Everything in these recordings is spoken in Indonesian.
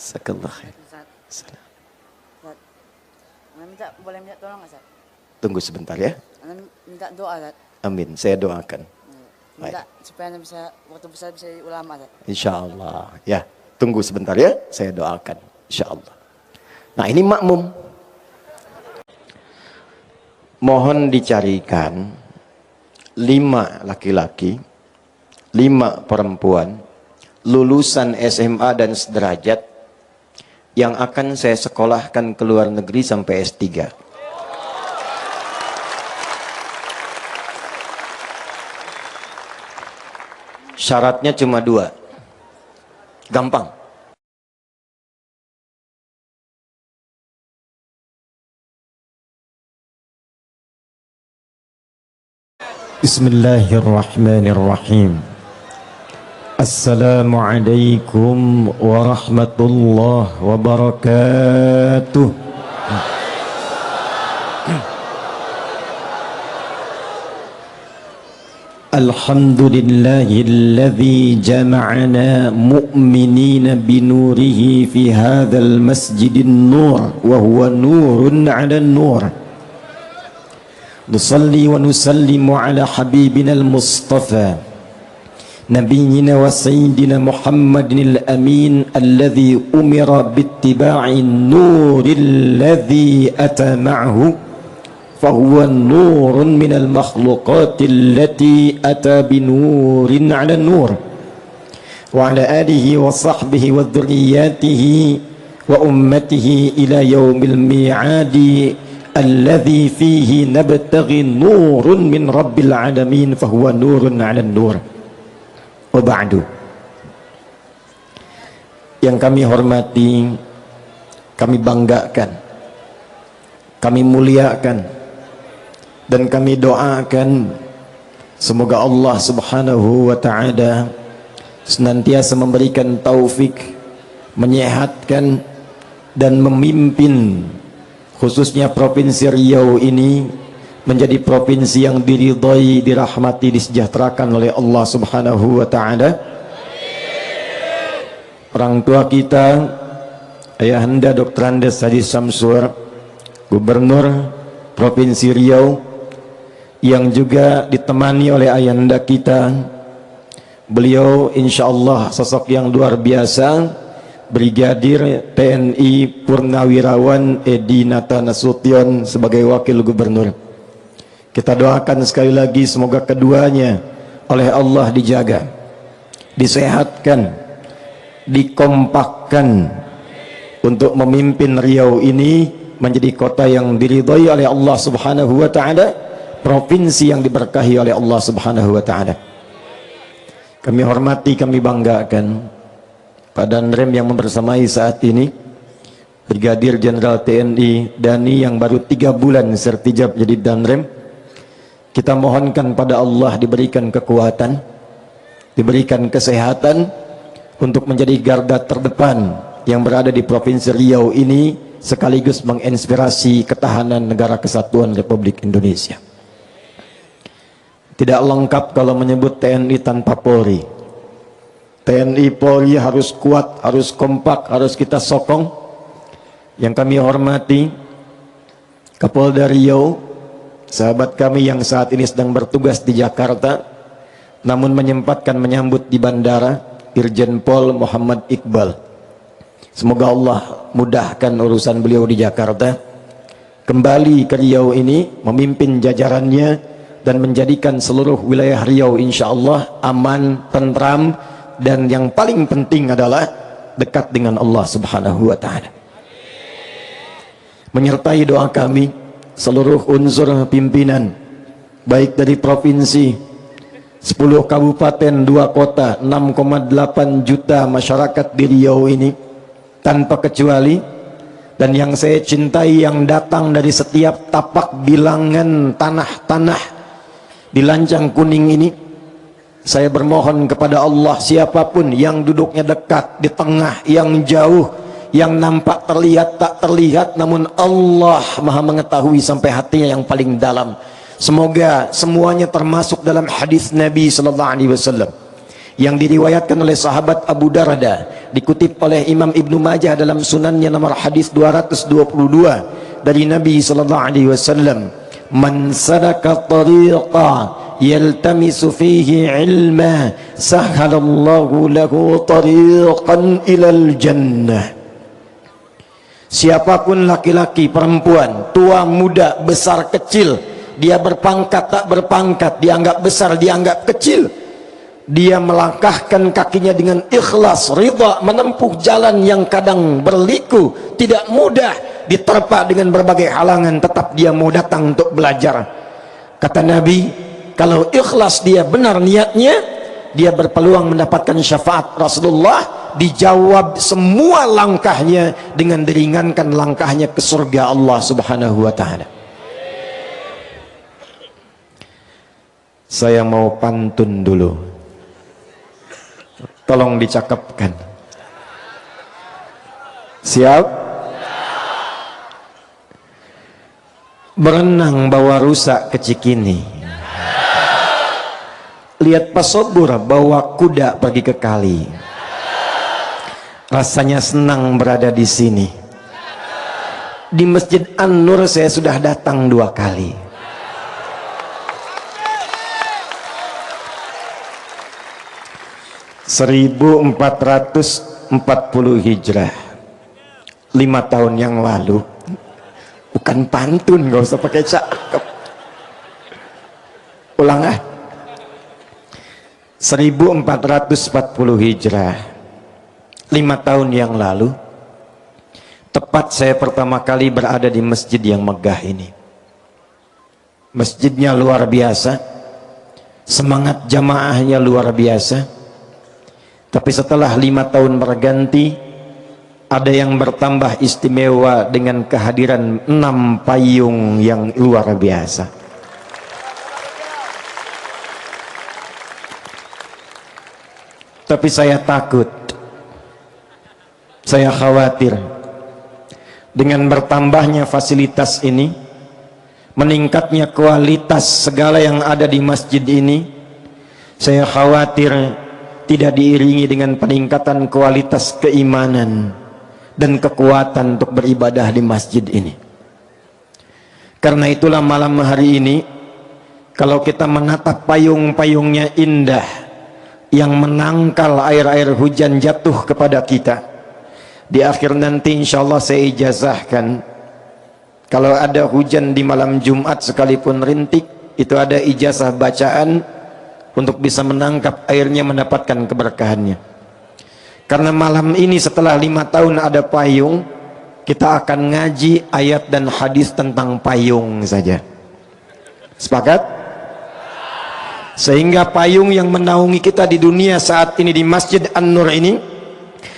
Jazakallah khair. Ustaz, Salam. Ustaz. Boleh minta tolong nggak, Ustaz? Tunggu sebentar ya. Ana minta doa, Ustaz. Amin. Saya doakan. Minta supaya Anda bisa waktu besar bisa jadi ulama, Ustaz. Insyaallah. Ya, tunggu sebentar ya. Saya doakan. Insyaallah. Nah, ini makmum. Mohon dicarikan 5 laki-laki, 5 perempuan, lulusan SMA dan sederajat yang akan saya sekolahkan ke luar negeri sampai S3. Syaratnya cuma 2. Gampang. Bismillahirrahmanirrahim. Assalamualaikum warahmatullahi wabarakatuh. Alhamdulillahilladzi jama'ana mu'minina binurihi fi hadzal masjidin nur wa huwa nurun 'ala nur. Nusalli wa nusallimu ala habibina al-mustafa nabiyyina wa sayyidina Muhammadin al-amin alladhi umira bittiba'i nuril ladhi ata ma'ahu fahuwa nurun minal makhluqati allati ata binurin ala nur wa ala alihi wa sahbihi wa dhurriyyatihi wa ummatihi ila yaumil mi'adi alladhi fihi nabtaghi nurun min rabbil alamin fahuwa nurun 'ala nur. Wa ba'du. Yang kami hormati, kami banggakan, kami muliakan, dan kami doakan semoga Allah Subhanahu wa ta'ala senantiasa memberikan taufik, menyehatkan dan memimpin khususnya Provinsi Riau ini menjadi provinsi yang diridhai, dirahmati, disejahterakan oleh Allah Subhanahu wa ta'ala. Orang tua kita, Ayahanda Dr. Andes Haji Samsur, Gubernur Provinsi Riau, yang juga ditemani oleh Ayahanda kita, beliau insya Allah sosok yang luar biasa, Brigadir TNI Purnawirawan Edi Nata Nasution sebagai Wakil Gubernur. Kita doakan sekali lagi semoga keduanya oleh Allah dijaga, disehatkan, dikompakkan untuk memimpin Riau ini menjadi kota yang diridhai oleh Allah Subhanahu wa ta'ala, provinsi yang diberkahi oleh Allah Subhanahu wa ta'ala. Kami hormati, kami banggakan Pak Danrem yang membersamai saat ini, Brigadir Jenderal TNI Dani yang baru 3 bulan sertijab jadi Danrem. Kita mohonkan pada Allah diberikan kekuatan, diberikan kesehatan untuk menjadi garda terdepan yang berada di Provinsi Riau ini, sekaligus menginspirasi ketahanan negara kesatuan Republik Indonesia. Tidak lengkap kalau menyebut TNI tanpa Polri. TNI Polri harus kuat, harus kompak, harus kita sokong. Yang kami hormati Kapolda Riau, sahabat kami yang saat ini sedang bertugas di Jakarta namun menyempatkan menyambut di bandara, Irjen Pol Muhammad Iqbal. Semoga Allah mudahkan urusan beliau di Jakarta, kembali ke Riau ini memimpin jajarannya dan menjadikan seluruh wilayah Riau insya Allah aman, tentram, dan yang paling penting adalah dekat dengan Allah Subhanahu wa ta'ala. Menyertai doa kami seluruh unsur pimpinan, baik dari provinsi, 10 kabupaten, 2 kota, 6,8 juta masyarakat di Riau ini tanpa kecuali, dan yang saya cintai yang datang dari setiap tapak bilangan tanah-tanah di Lancang Kuning ini. Saya bermohon kepada Allah, siapapun yang duduknya dekat, di tengah, yang jauh, yang nampak terlihat tak terlihat, namun Allah maha mengetahui sampai hatinya yang paling dalam. Semoga semuanya termasuk dalam hadis Nabi sallallahu alaihi wasallam yang diriwayatkan oleh sahabat Abu Darda dikutip oleh Imam Ibnu Majah dalam sunannya nomor hadis 222 dari Nabi sallallahu alaihi wasallam, man salaka tariqa yaltamisu fihi ilma sahhalallahu lahu tariqan ilal jannah. Siapapun laki-laki, perempuan, tua, muda, besar, kecil, dia berpangkat, tak berpangkat, dianggap besar, dianggap kecil, dia melangkahkan kakinya dengan ikhlas, ridha, menempuh jalan yang kadang berliku, tidak mudah, diterpa dengan berbagai halangan, tetap dia mau datang untuk belajar. Kata Nabi, kalau ikhlas dia benar niatnya, dia berpeluang mendapatkan syafaat Rasulullah, dijawab semua langkahnya dengan diringankan langkahnya ke surga Allah Subhanahu wa taala. Saya mau pantun dulu, tolong dicakapkan. Siap? Berenang bawa rusa ke Cikini, lihat pesobur bawa kuda pergi ke kali, rasanya senang berada di sini. Di Masjid An-Nur saya sudah datang 2 kali. (1440 Hijrah), 5 tahun yang lalu. Bukan pantun, gak usah pakai cakep. Ulang ah. 1440 Hijrah, 5 tahun yang lalu, tepat saya pertama kali berada di masjid yang megah ini. Masjidnya luar biasa, semangat jamaahnya luar biasa. Tapi setelah 5 tahun berganti, ada yang bertambah istimewa dengan kehadiran 6 payung yang luar biasa. Tapi saya takut, saya khawatir dengan bertambahnya fasilitas ini, meningkatnya kualitas segala yang ada di masjid ini, saya khawatir tidak diiringi dengan peningkatan kualitas keimanan dan kekuatan untuk beribadah di masjid ini. Karena itulah malam hari ini, kalau kita menatap payung-payungnya indah yang menangkal air-air hujan jatuh kepada kita, di akhir nanti insya Allah saya ijazahkan, kalau ada hujan di malam Jumat sekalipun rintik, itu ada ijazah bacaan untuk bisa menangkap airnya, mendapatkan keberkahannya. Karena malam ini setelah 5 tahun ada payung, kita akan ngaji ayat dan hadis tentang payung saja. Sepakat? Sehingga payung yang menaungi kita di dunia saat ini di Masjid An-Nur ini,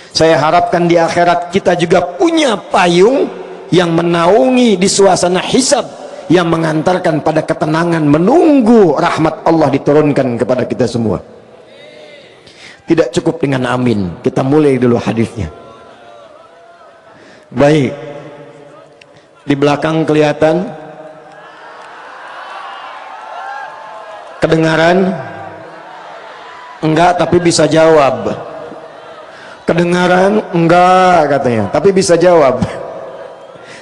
saya harapkan di akhirat kita juga punya payung yang menaungi di suasana hisab, yang mengantarkan pada ketenangan menunggu rahmat Allah diturunkan kepada kita semua. Tidak cukup dengan amin, kita mulai dulu hadisnya. Baik, di belakang kelihatan, kedengaran? Enggak, tapi bisa jawab. Kedengaran? Enggak katanya, tapi bisa jawab.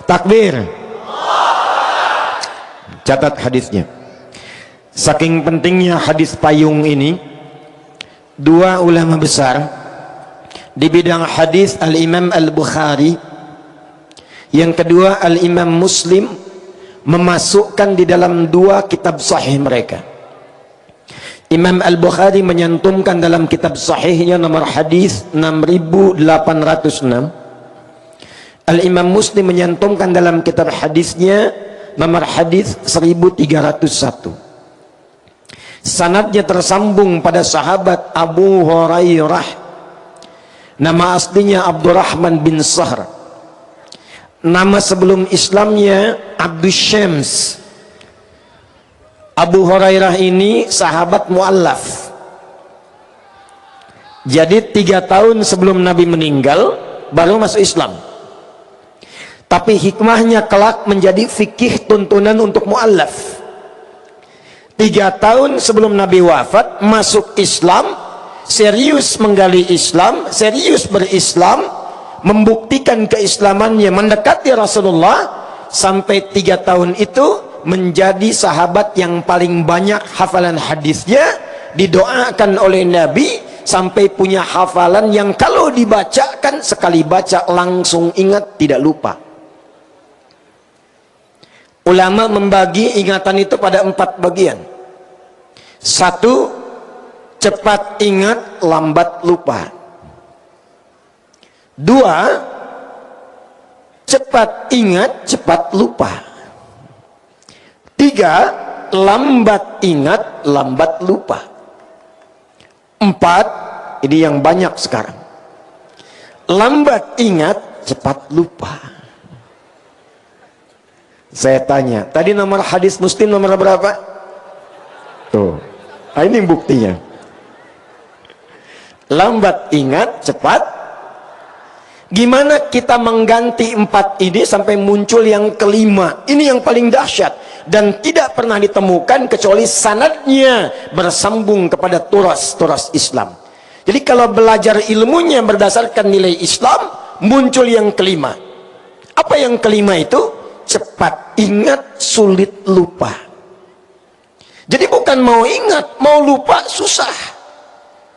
Takbir. Catat hadisnya. Saking pentingnya hadis payung ini, 2 ulama besar di bidang hadis, Al-Imam Al-Bukhari, yang kedua Al-Imam Muslim, memasukkan di dalam 2 kitab sahih mereka. Imam Al-Bukhari menyantumkan dalam kitab sahihnya nomor hadis 6806. Al-Imam Muslim menyantumkan dalam kitab hadisnya nomor hadis 1301. Sanadnya tersambung pada sahabat Abu Hurairah, nama aslinya Abdurrahman bin Sahr, nama sebelum Islamnya Abdus Syams. Abu Hurairah ini sahabat mu'allaf, jadi 3 tahun sebelum Nabi meninggal baru masuk Islam. Tapi hikmahnya kelak menjadi fikih tuntunan untuk mu'allaf. 3 tahun sebelum Nabi wafat masuk Islam, serius menggali Islam, serius berislam, membuktikan keislamannya, mendekati Rasulullah, sampai 3 tahun itu menjadi sahabat yang paling banyak hafalan hadisnya, didoakan oleh Nabi, sampai punya hafalan yang kalau dibacakan sekali baca langsung ingat, tidak lupa. Ulama membagi ingatan itu pada 4 bagian. 1, cepat ingat, lambat lupa. 2, cepat ingat, cepat lupa. 3, lambat ingat, lambat lupa. 4, ini yang banyak sekarang, lambat ingat, cepat lupa. Saya tanya, tadi nomor hadis Muslim nomor berapa? Tuh, ini buktinya. Lambat ingat, cepat. Gimana kita mengganti 4 ini sampai muncul yang kelima? Ini yang paling dahsyat dan tidak pernah ditemukan kecuali sanadnya bersambung kepada turas-turas Islam. Jadi kalau belajar ilmunya berdasarkan nilai Islam, muncul yang kelima. Apa yang kelima itu? Cepat ingat, sulit lupa. Jadi bukan mau ingat, mau lupa susah.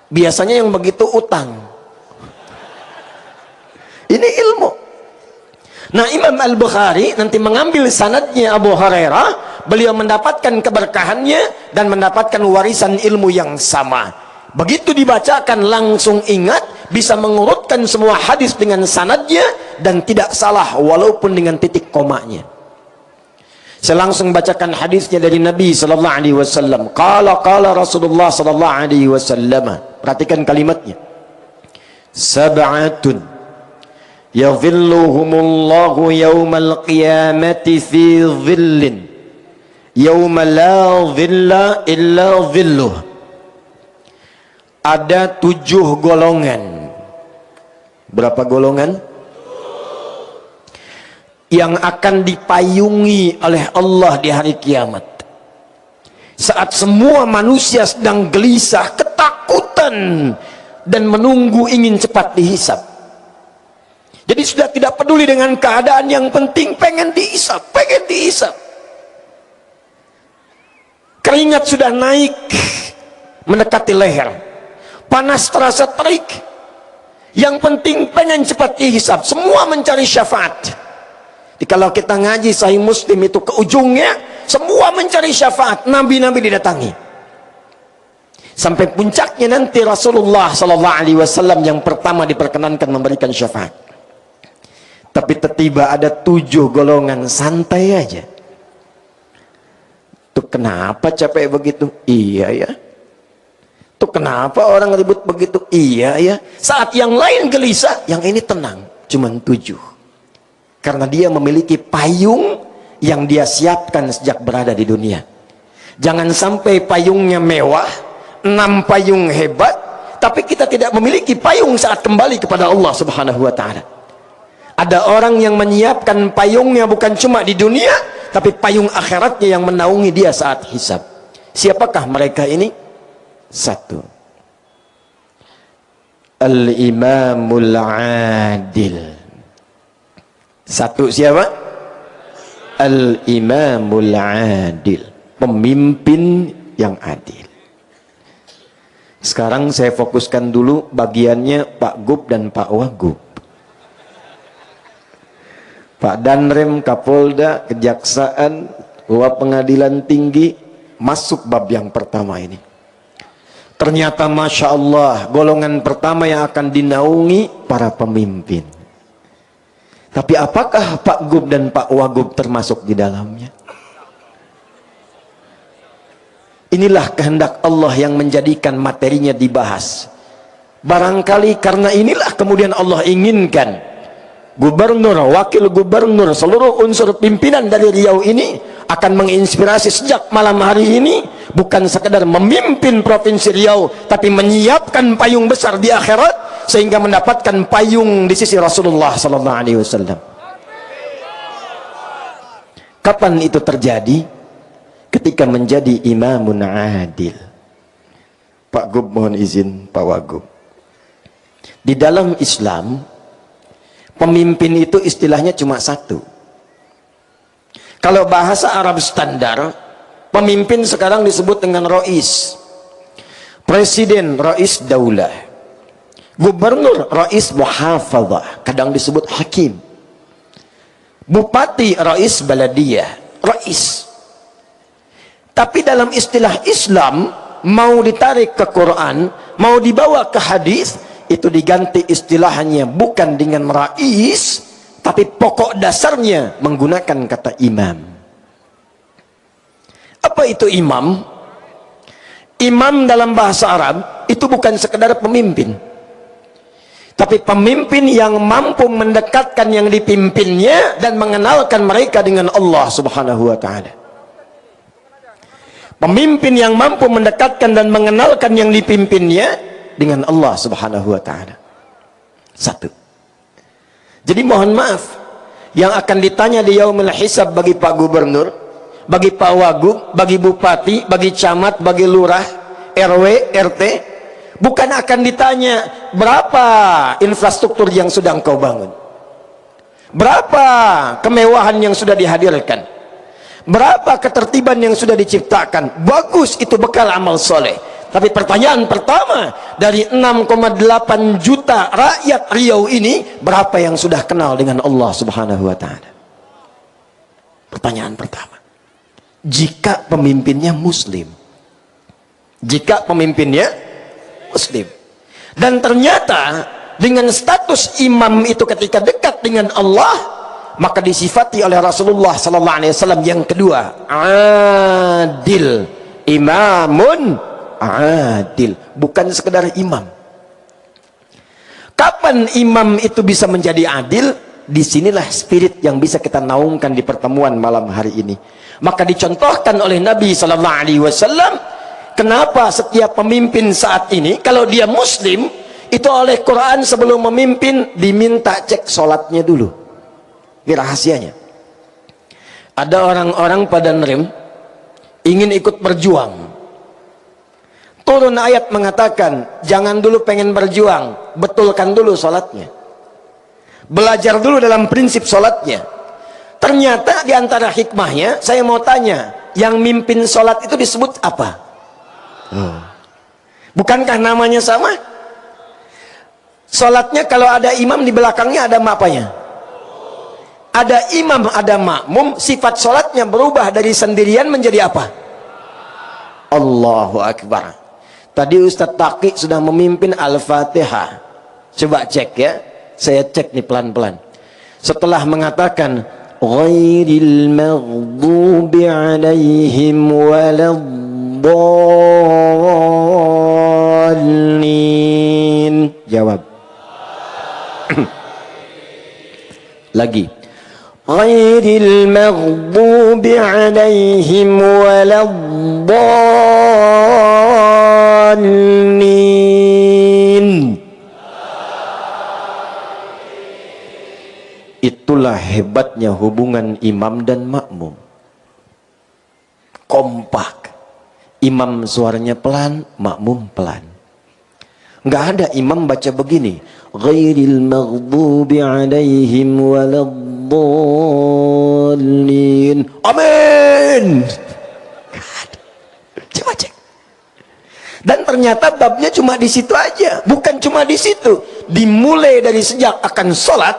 Biasanya yang begitu utang. Ini ilmu. Nah, Imam Al-Bukhari nanti mengambil sanadnya Abu Hurairah, beliau mendapatkan keberkahannya dan mendapatkan warisan ilmu yang sama. Begitu dibacakan langsung ingat, bisa mengurutkan semua hadis dengan sanadnya dan tidak salah walaupun dengan titik komanya. Saya langsung bacakan hadisnya dari Nabi sallallahu alaihi wasallam. Qala Rasulullah sallallahu alaihi wasallam. Perhatikan kalimatnya. Sab'atun yadhilluhumullahu yawmal qiyamati fi dhillin yawma la dhilla illa dhilluh. Ada 7 golongan. Berapa golongan? Yang akan dipayungi oleh Allah di hari kiamat. Saat semua manusia sedang gelisah, ketakutan, dan menunggu ingin cepat dihisap. Jadi sudah tidak peduli dengan keadaan, yang penting pengen dihisap, pengen dihisap. Keringat sudah naik, mendekati leher. Panas terasa terik. Yang penting pengen cepat dihisap. Semua mencari syafaat. Jadi kalau kita ngaji Sahih Muslim itu ke ujungnya, semua mencari syafaat. Nabi-nabi didatangi. Sampai puncaknya nanti Rasulullah SAW yang pertama diperkenankan memberikan syafaat. Tapi tiba ada 7 golongan santai aja. Tuh kenapa capek begitu? Iya ya. Tuh kenapa orang ribut begitu? Iya ya. Saat yang lain gelisah, yang ini tenang. Cuman 7. Karena dia memiliki payung yang dia siapkan sejak berada di dunia. Jangan sampai payungnya mewah, 6 payung hebat, tapi kita tidak memiliki payung saat kembali kepada Allah Subhanahu wa ta'ala. Ada orang yang menyiapkan payungnya bukan cuma di dunia, tapi payung akhiratnya yang menaungi dia saat hisab. Siapakah mereka ini? 1, Al-Imamul Adil. 1 siapa? Al-Imamul Adil, pemimpin yang adil. Sekarang saya fokuskan dulu bagiannya Pak Gub dan Pak Wagub. Pak Danrem, Kapolda, Kejaksaan, Pengadilan Tinggi, masuk bab yang pertama ini. Ternyata Masya Allah, golongan pertama yang akan dinaungi para pemimpin. Tapi apakah Pak Gub dan Pak Wagub termasuk di dalamnya? Inilah kehendak Allah yang menjadikan materinya dibahas. Barangkali karena inilah kemudian Allah inginkan gubernur, wakil gubernur, seluruh unsur pimpinan dari Riau ini akan menginspirasi sejak malam hari ini, bukan sekedar memimpin Provinsi Riau, tapi menyiapkan payung besar di akhirat sehingga mendapatkan payung di sisi Rasulullah SAW. Kapan itu terjadi? Ketika menjadi imamun adil. Pak Gub mohon izin, Pak Wagub. Di dalam Islam, pemimpin itu istilahnya cuma satu. Kalau bahasa Arab standar, pemimpin sekarang disebut dengan Rais. Presiden, Rais Daulah. Gubernur, Rais Muhafadzah. Kadang disebut Hakim. Bupati, Rais Baladiyah. Rais. Tapi dalam istilah Islam, mau ditarik ke Quran, mau dibawa ke hadis, itu diganti istilahnya bukan dengan rais, tapi pokok dasarnya menggunakan kata imam. Apa itu imam? Imam dalam bahasa Arab itu bukan sekedar pemimpin, tapi pemimpin yang mampu mendekatkan yang dipimpinnya dan mengenalkan mereka dengan Allah Subhanahu wa ta'ala. Pemimpin yang mampu mendekatkan dan mengenalkan yang dipimpinnya dengan Allah Subhanahu wa ta'ala. Satu. Jadi mohon maaf, yang akan ditanya di yaumul hisab bagi Pak Gubernur, bagi Pak Wagub, bagi Bupati, bagi Camat, bagi Lurah, RW, RT, bukan akan ditanya berapa infrastruktur yang sudah engkau bangun, berapa kemewahan yang sudah dihadirkan, berapa ketertiban yang sudah diciptakan. Bagus, itu bekal amal soleh. Tapi pertanyaan pertama, dari 6,8 juta rakyat Riau ini, berapa yang sudah kenal dengan Allah Subhanahu wa ta'ala? Pertanyaan pertama. Jika pemimpinnya Muslim, jika pemimpinnya Muslim, dan ternyata dengan status imam itu ketika dekat dengan Allah, maka disifati oleh Rasulullah sallallahu alaihi wasallam yang kedua, adil. Imamun adil, bukan sekedar imam. Kapan imam itu bisa menjadi adil? Disinilah spirit yang bisa kita naungkan di pertemuan malam hari ini. Maka dicontohkan oleh Nabi sallallahu alaihi wasallam, kenapa setiap pemimpin saat ini kalau dia Muslim, itu oleh Quran sebelum memimpin diminta cek sholatnya dulu. Ini rahasianya. Ada orang-orang pada nerem ingin ikut berjuang. Turun ayat mengatakan, jangan dulu pengen berjuang, betulkan dulu sholatnya. Belajar dulu dalam prinsip sholatnya. Ternyata di antara hikmahnya, saya mau tanya, yang mimpin sholat itu disebut apa? Bukankah namanya sama? Sholatnya kalau ada imam di belakangnya ada apanya? Ada imam, ada makmum, sifat sholatnya berubah dari sendirian menjadi apa? Allahu Akbar. Tadi Ustadz Taqi sudah memimpin Al-Fatihah. Coba cek ya, saya cek nih pelan-pelan. Setelah mengatakan ghairil maghdubi alaihim waladdallin, jawab. Lagi. Ghairil maghdubi alaihim waladdallin. Itulah hebatnya hubungan imam dan makmum. Kompak. Imam suaranya pelan, makmum pelan. Nggak ada imam baca begini, ghairil maghdubi alaihim waladdallin, amin. Coba cek. Dan ternyata babnya cuma di situ aja, bukan cuma di situ. Dimulai dari sejak akan sholat,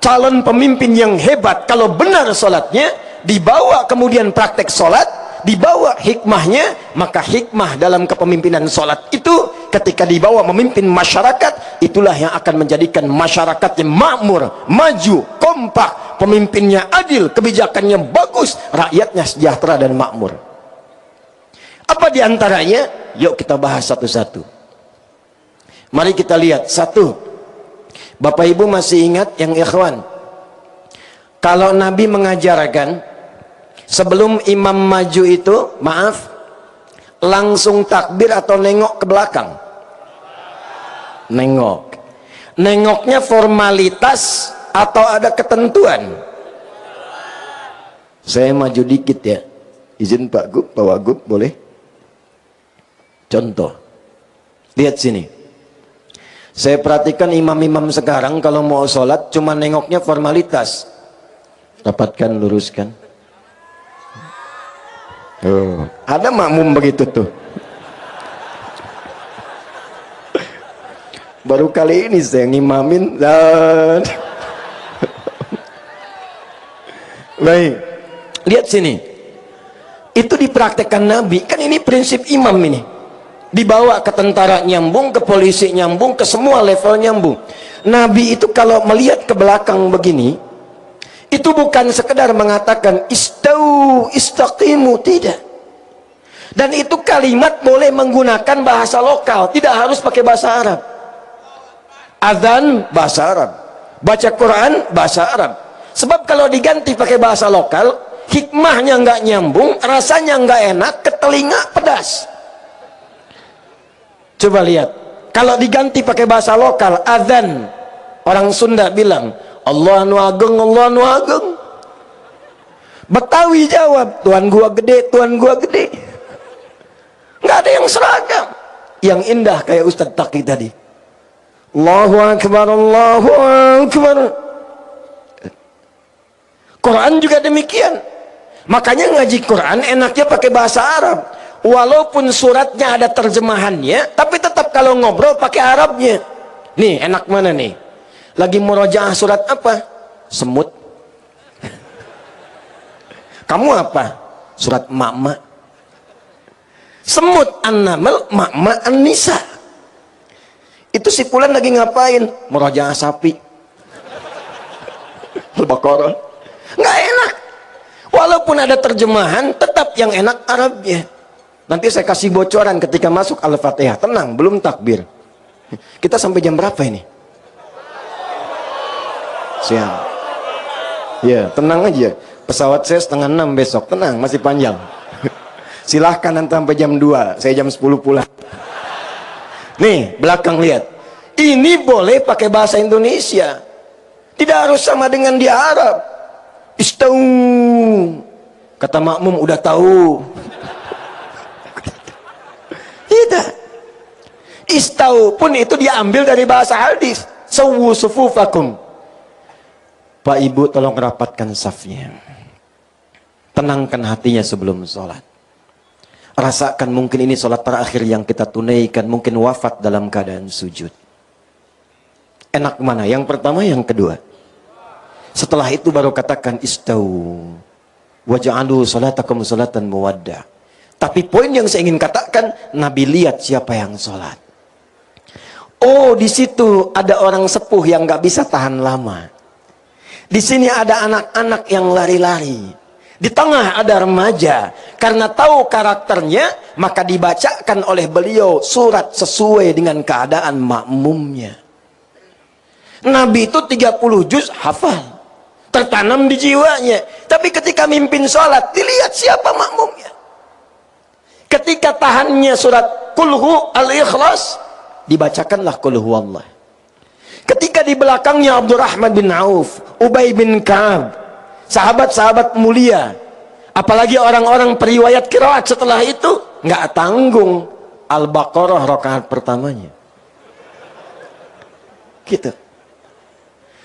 calon pemimpin yang hebat kalau benar sholatnya, dibawa kemudian praktek sholat, dibawa hikmahnya, maka hikmah dalam kepemimpinan sholat itu ketika dibawa memimpin masyarakat, itulah yang akan menjadikan masyarakatnya makmur, maju, kompak, pemimpinnya adil, kebijakannya bagus, rakyatnya sejahtera dan makmur. Apa diantaranya? Yuk kita bahas satu-satu. Mari kita lihat. Satu, Bapak Ibu masih ingat yang ikhwan, kalau Nabi mengajarkan sebelum imam maju itu, maaf, langsung takbir atau nengok ke belakang? Nengok. Nengoknya formalitas atau ada ketentuan? Saya maju dikit ya. Izin Pak Gub, Pak Wagub, boleh? Contoh. Lihat sini. Saya perhatikan imam-imam sekarang kalau mau sholat cuma nengoknya formalitas. Rapatkan, luruskan. Oh, ada makmum begitu tuh. Baru kali ini saya ngimamin dan baik. Lihat sini. Itu dipraktekkan Nabi. Kan ini prinsip imam ini. Dibawa ke tentara nyambung, ke polisi nyambung, ke semua level nyambung. Nabi itu kalau melihat ke belakang begini, itu bukan sekedar mengatakan istau, istaqimu, tidak. Dan itu kalimat boleh menggunakan bahasa lokal, tidak harus pakai bahasa Arab. Azan bahasa Arab, baca Quran bahasa Arab. Sebab kalau diganti pakai bahasa lokal, hikmahnya nggak nyambung, rasanya nggak enak, ke telinga pedas. Coba lihat, kalau diganti pakai bahasa lokal, azan, orang Sunda bilang Allah nu ageng, Allah nu ageng. Betawi jawab, Tuhan gua gede, Tuhan gua gede. Nggak ada yang seragam. Yang indah kayak Ustadz Taki tadi, Allahu Akbar, Allahu Akbar. Quran juga demikian. Makanya ngaji Quran enaknya pakai bahasa Arab. Walaupun suratnya ada terjemahannya, tapi tetap kalau ngobrol pakai Arabnya. Nih, enak mana nih? Lagi murojaah surat apa? Semut. Kamu apa? Surat Ma'ma. Semut An-Naml, Ma'ma An-Nisa. Itu si Fulan lagi ngapain? Murojaah sapi. Al-Baqarah. Nggak enak. Walaupun ada terjemahan, tetap yang enak Arabnya. Nanti saya kasih bocoran ketika masuk Al-Fatihah. Tenang, belum takbir. Kita sampai jam berapa ini? Siang. Ya, tenang aja. Pesawat saya 5:30 besok. Tenang, masih panjang. Silahkan nanti sampai jam 2. Saya jam 10 pulang. Nih, belakang lihat. Ini boleh pakai bahasa Indonesia. Tidak harus sama dengan di Arab. Istau. Kata makmum udah tahu. Tidak. Istau pun itu diambil dari bahasa hadis. Sawu sufufakum. Pak Ibu tolong rapatkan safnya. Tenangkan hatinya sebelum sholat. Rasakan mungkin ini sholat terakhir yang kita tunaikan. Mungkin wafat dalam keadaan sujud. Enak mana? Yang pertama, yang kedua. Setelah itu baru katakan istau. Waja'alu sholatakum sholatan muwadda. Tapi poin yang saya ingin katakan, Nabi lihat siapa yang sholat. Oh, di situ ada orang sepuh yang gak bisa tahan lama. Di sini ada anak-anak yang lari-lari. Di tengah ada remaja. Karena tahu karakternya, maka dibacakan oleh beliau surat sesuai dengan keadaan makmumnya. Nabi itu 30 juz hafal. Tertanam di jiwanya. Tapi ketika mimpin sholat, dilihat siapa makmumnya. Ketika tahannya surat Kulhu Al-Ikhlas, dibacakanlah Kulhu Allah. Ketika di belakangnya Abdurrahman bin Auf, Ubay bin Ka'ab, sahabat-sahabat mulia, apalagi orang-orang periwayat qiraat setelah itu, nggak tanggung Al-Baqarah rakaat pertamanya. Gitu.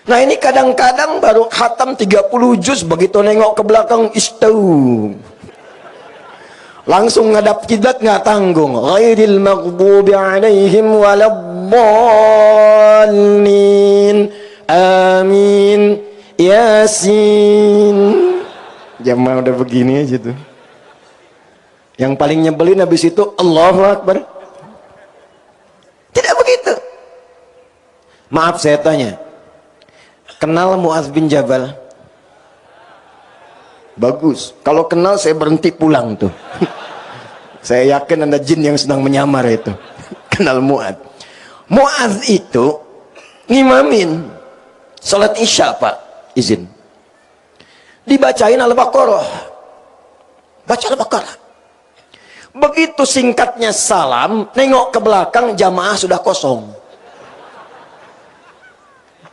Nah ini kadang-kadang baru khatam 30 juz, begitu nengok ke belakang istau. Langsung ngadap kiblat nggak tanggung. Ghairil maghdubi alaihim waladdallin. Amin. Yasin. Jamaah udah begini aja tuh. Yang paling nyebelin habis itu Allahu Akbar. Tidak begitu. Maaf saya tanya. Kenal Mu'adz bin Jabal? Bagus. Kalau kenal saya berhenti pulang tuh. Saya yakin ada jin yang sedang menyamar itu. Kenal Mu'adz. Mu'adz itu ngimamin salat Isya, Pak. Izin. Dibacain Al-Baqarah. Baca Al-Baqarah. Begitu singkatnya salam, nengok ke belakang, jamaah sudah kosong.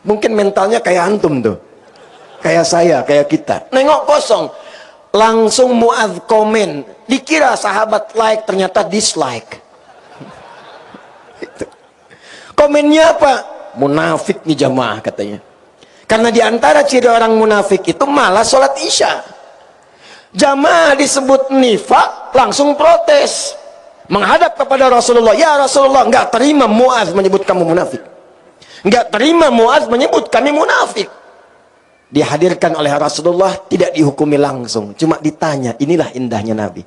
Mungkin mentalnya kayak antum tuh. Kayak saya, kayak kita. Nengok kosong. Langsung Mu'adz komen. Dikira sahabat like, ternyata dislike. Komennya apa? Munafik nih jamaah katanya. Karena diantara ciri orang munafik itu malah sholat isya. Jamaah disebut nifak, langsung protes. Menghadap kepada Rasulullah, ya Rasulullah, enggak terima Mu'adz menyebut kamu munafik. Enggak terima Mu'adz menyebut kami munafik. Dihadirkan oleh Rasulullah, tidak dihukumi langsung, cuma ditanya. Inilah indahnya Nabi.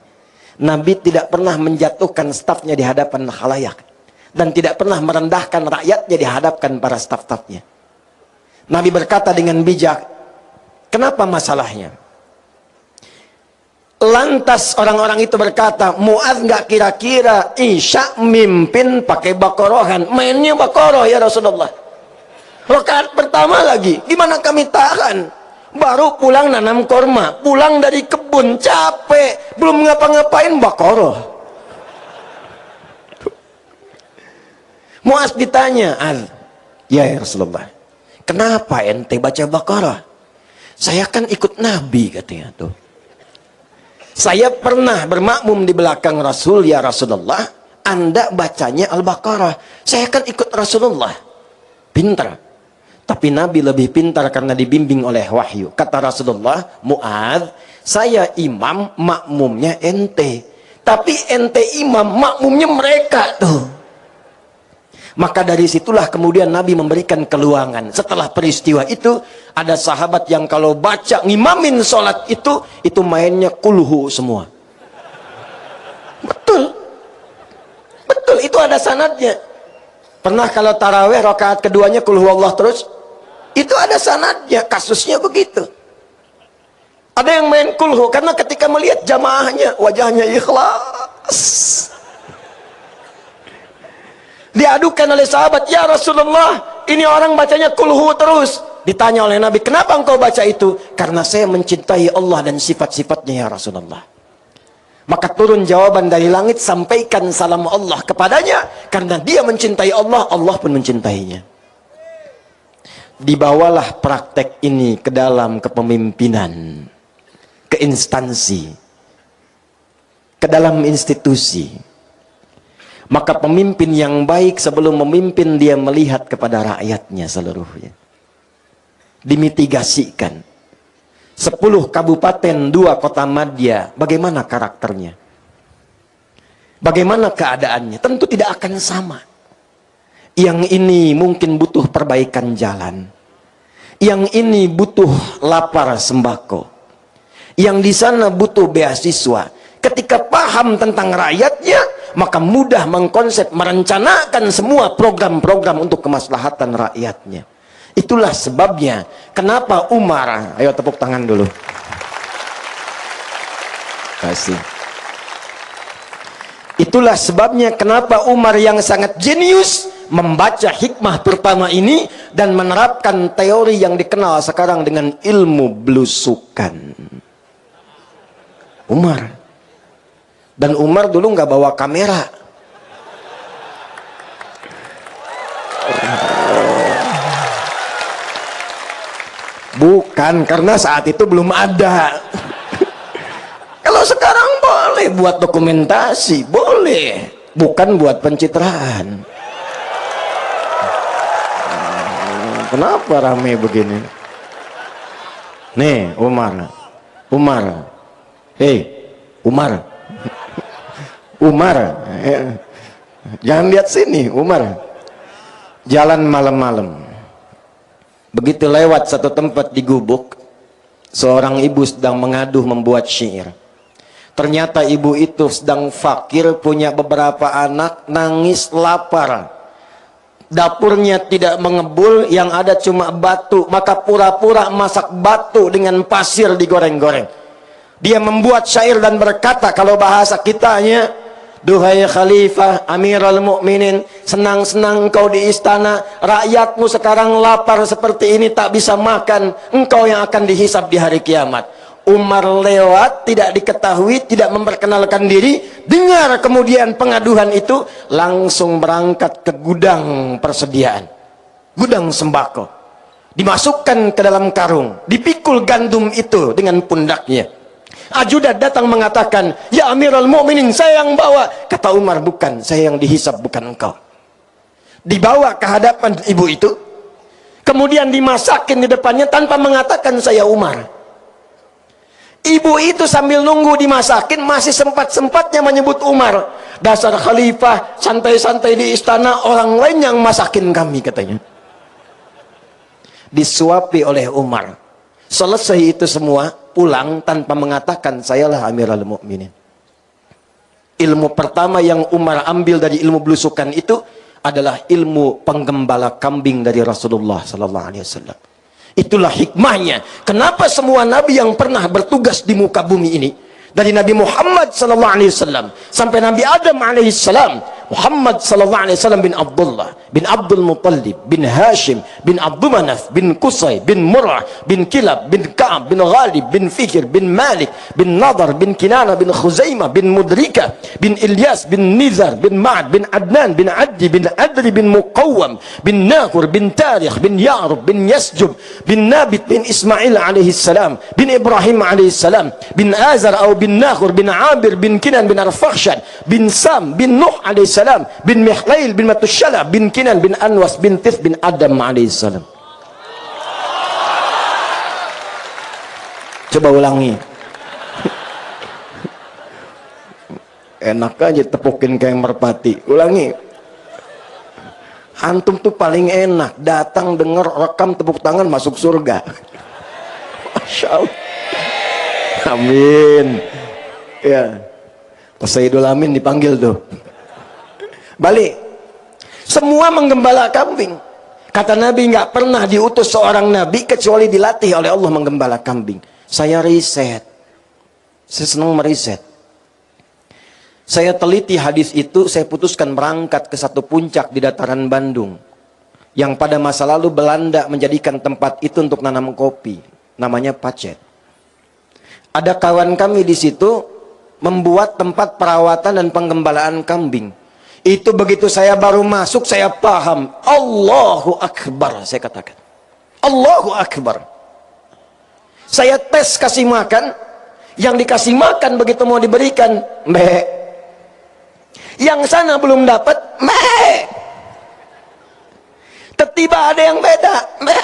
Nabi tidak pernah menjatuhkan stafnya di hadapan khalayak, dan tidak pernah merendahkan rakyatnya di hadapan para staf-stafnya. Nabi berkata dengan bijak, kenapa masalahnya? Lantas orang-orang itu berkata, Mu'adz nggak kira-kira isya mimpin pakai bakorohan, mainnya bakoroh ya Rasulullah. Rakaat pertama lagi, gimana kami tahan? Baru pulang nanam korma, pulang dari kebun, capek, belum ngapa-ngapain bakoroh. Mu'adz ditanya, ya Rasulullah, kenapa ente baca Baqarah? Saya kan ikut Nabi katanya tuh. Saya pernah bermakmum di belakang Rasul, ya Rasulullah, Anda bacanya Al-Baqarah. Saya kan ikut Rasulullah. Pintar. Tapi Nabi lebih pintar karena dibimbing oleh wahyu. Kata Rasulullah, Mu'adz, saya imam, makmumnya ente. Tapi ente imam, makmumnya mereka tuh. Maka dari situlah kemudian Nabi memberikan keluangan. Setelah peristiwa itu, ada sahabat yang kalau baca ngimamin sholat itu mainnya kulhu semua. Betul. Betul, itu ada sanadnya. Pernah kalau taraweh rakaat keduanya kulhu Allah terus? Itu ada sanadnya, kasusnya begitu. Ada yang main kulhu, karena ketika melihat jamaahnya, wajahnya ikhlas. Diadukan oleh sahabat, ya Rasulullah, ini orang bacanya kulhu terus. Ditanya oleh Nabi, kenapa engkau baca itu? Karena saya mencintai Allah dan sifat-sifatnya ya Rasulullah. Maka turun jawaban dari langit, sampaikan salam Allah kepadanya. Karena dia mencintai Allah, Allah pun mencintainya. Dibawalah praktek ini ke dalam kepemimpinan, ke instansi, ke dalam institusi. Maka pemimpin yang baik sebelum memimpin dia melihat kepada rakyatnya seluruhnya. Dimitigasikan. 10 kabupaten, 2 kota madya, bagaimana karakternya? Bagaimana keadaannya? Tentu tidak akan sama. Yang ini mungkin butuh perbaikan jalan. Yang ini butuh lapar sembako. Yang di sana butuh beasiswa. Ketika paham tentang rakyatnya, maka mudah mengkonsep, merencanakan semua program-program untuk kemaslahatan rakyatnya. Itulah sebabnya kenapa Umar, ayo tepuk tangan dulu. Kasih. Itulah sebabnya kenapa Umar yang sangat jenius membaca hikmah pertama ini dan menerapkan teori yang dikenal sekarang dengan ilmu belusukan. Umar. Dan Umar dulu nggak bawa kamera. Bukan, karena saat itu belum ada. Kalau sekarang boleh buat dokumentasi, boleh. Bukan buat pencitraan. Kenapa rame begini? Nih, Umar. Hei, Umar. Jangan lihat sini, Umar. Jalan malam-malam. Begitu lewat satu tempat di Gubuk, seorang ibu sedang mengaduh membuat syair. Ternyata ibu itu sedang fakir, punya beberapa anak, nangis lapar. Dapurnya tidak mengebul, yang ada cuma batu, maka pura-pura masak batu dengan pasir digoreng-goreng. Dia membuat syair dan berkata, kalau bahasa kitanya, duhai Khalifah Amirul Mukminin, senang-senang engkau di istana, rakyatmu sekarang lapar seperti ini tak bisa makan, engkau yang akan dihisab di hari kiamat. Umar lewat, tidak diketahui, tidak memperkenalkan diri, dengar kemudian pengaduan itu, langsung berangkat ke gudang persediaan, gudang sembako, dimasukkan ke dalam karung, dipikul gandum itu dengan pundaknya. Ajudan datang mengatakan, ya Amirul Mukminin, saya yang bawa. Kata Umar, bukan, saya yang dihisab, bukan engkau. dibawa ke hadapan ibu itu, kemudian dimasakin di depannya tanpa mengatakan saya Umar. Ibu itu sambil nunggu dimasakin masih sempat-sempatnya menyebut Umar. Dasar khalifah, santai-santai di istana, orang lain yang masakin kami, katanya. Disuapi oleh Umar. Selesai itu semua, pulang tanpa mengatakan sayalah Amirul Mukminin. Ilmu pertama yang Umar ambil dari ilmu belusukan itu adalah ilmu penggembala kambing dari Rasulullah sallallahu alaihi wasallam. Itulah hikmahnya. Kenapa semua nabi yang pernah bertugas di muka bumi ini, dari Nabi Muhammad sallallahu alaihi wasallam sampai Nabi Adam alaihi salam, Muhammad sallallahu alaihi wasallam bin Abdullah bin Abdul Muttalib bin Hashim bin Abdul Manaf bin Qusay bin Murrah bin Kilab bin Ka'ab bin Ghalib bin Fikir bin Malik bin Nadar bin Kinana bin Khuzaimah bin Mudrika bin Ilyas bin Nizar bin Ma'ad bin Adnan bin Addi bin Adri bin Muqawwam bin Nakur bin Tarikh bin Ya'rub bin Yasjub bin Nabit bin Ismail alaihi salam bin Ibrahim alaihi salam bin Azar atau bin Nakur bin Abir bin Kinan bin Arfakhshad bin Sam bin Nuh alaihi salam bin Mihlail bin Matushala bin Kinan bin Anwas bin Tif bin Adam alaihi salam. Coba ulangi. Enak aja tepukin kayak merpati. Ulangi. Antum tuh paling enak datang denger rekam tepuk tangan masuk surga. Masya Allah. Amin. Ya. Pas Sayyidul Amin dipanggil tuh. Balik. Semua menggembala kambing. Kata Nabi, nggak pernah diutus seorang nabi kecuali dilatih oleh Allah menggembala kambing. Saya riset. Saya senang meriset. Saya teliti hadis itu, saya putuskan berangkat ke satu puncak di dataran Bandung. Yang pada masa lalu Belanda menjadikan tempat itu untuk nanam kopi. Namanya Pacet. Ada kawan kami di situ membuat tempat perawatan dan penggembalaan kambing. Itu begitu saya baru masuk, saya paham. Allahu Akbar, saya katakan. Allahu Akbar. Saya tes kasih makan. Yang dikasih makan begitu mau diberikan, meh. Yang sana belum dapat, meh. Tiba ada yang beda, meh.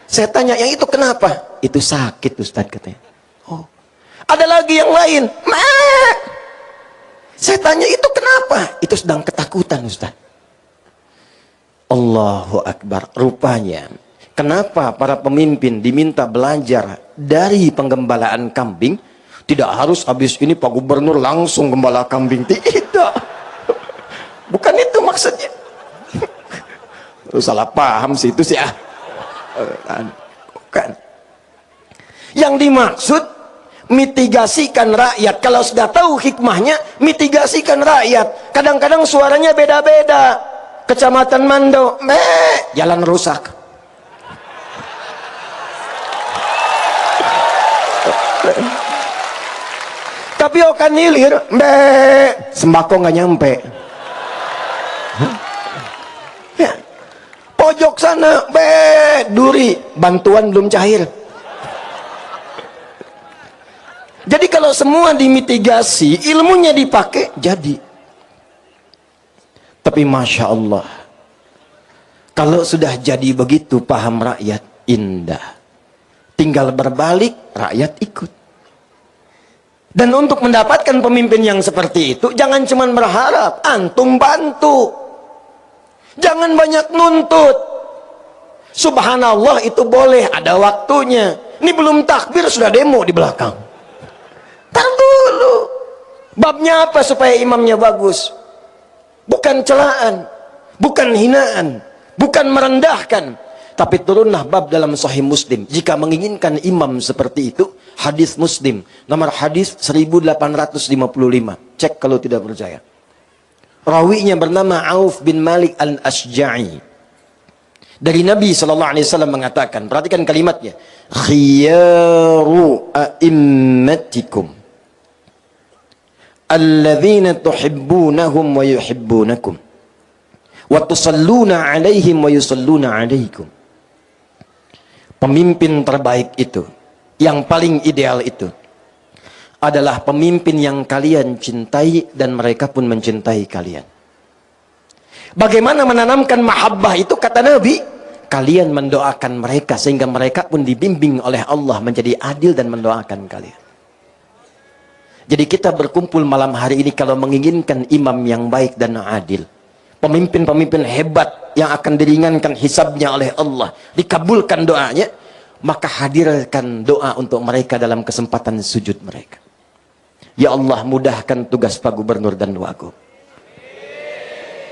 Saya tanya, yang itu kenapa? Itu sakit, Ustaz, katanya. Oh. Ada lagi yang lain, meh. Saya tanya, itu kenapa? Itu sedang ketakutan, Ustaz. Allahu Akbar. Rupanya, kenapa para pemimpin diminta belajar dari penggembalaan kambing? Tidak harus habis ini Pak Gubernur langsung gembala kambing. Tidak. Bukan itu maksudnya. Lu salah paham sih itu sih. Bukan. Yang dimaksud mitigasikan rakyat. Kalau sudah tahu hikmahnya, mitigasikan rakyat. Kadang-kadang suaranya beda-beda. Kecamatan Mando, jalan rusak. Tapi Okan Hilir, sembako nggak nyampe. Ya. Pojok sana, duri, bantuan belum cair. Jadi kalau semua dimitigasi, ilmunya dipakai, jadi. Tapi Masya Allah, kalau sudah jadi begitu paham rakyat, indah. Tinggal berbalik, rakyat ikut. Dan untuk mendapatkan pemimpin yang seperti itu, jangan cuma berharap, antum bantu. Jangan banyak nuntut. Subhanallah itu boleh, ada waktunya. Ini belum takbir, sudah demo di belakang. Tar dulu. Babnya apa supaya imamnya bagus? Bukan celaan, bukan hinaan, bukan merendahkan. Tapi turunlah bab dalam Sahih Muslim. Jika menginginkan imam seperti itu, hadis Muslim, nomor hadis 1855. Cek kalau tidak percaya. Rawinya bernama Auf bin Malik al-Ashja'i. Dari Nabi SAW mengatakan, perhatikan kalimatnya. Khiyaru a'immatikum alladzina tuhibbunahum wa yuhibbunakum wa tusalluna alaihim wa yusalluna alaikum. Pemimpin terbaik itu, yang paling ideal itu adalah pemimpin yang kalian cintai dan mereka pun mencintai kalian. Bagaimana menanamkan mahabbah itu? Kata Nabi, kalian mendoakan mereka sehingga mereka pun dibimbing oleh Allah menjadi adil dan mendoakan kalian. Jadi kita berkumpul malam hari ini kalau menginginkan imam yang baik dan adil, pemimpin-pemimpin hebat yang akan diringankan hisabnya oleh Allah, dikabulkan doanya, maka hadirkan doa untuk mereka dalam kesempatan sujud mereka. Ya Allah, mudahkan tugas Pak Gubernur dan Wagub.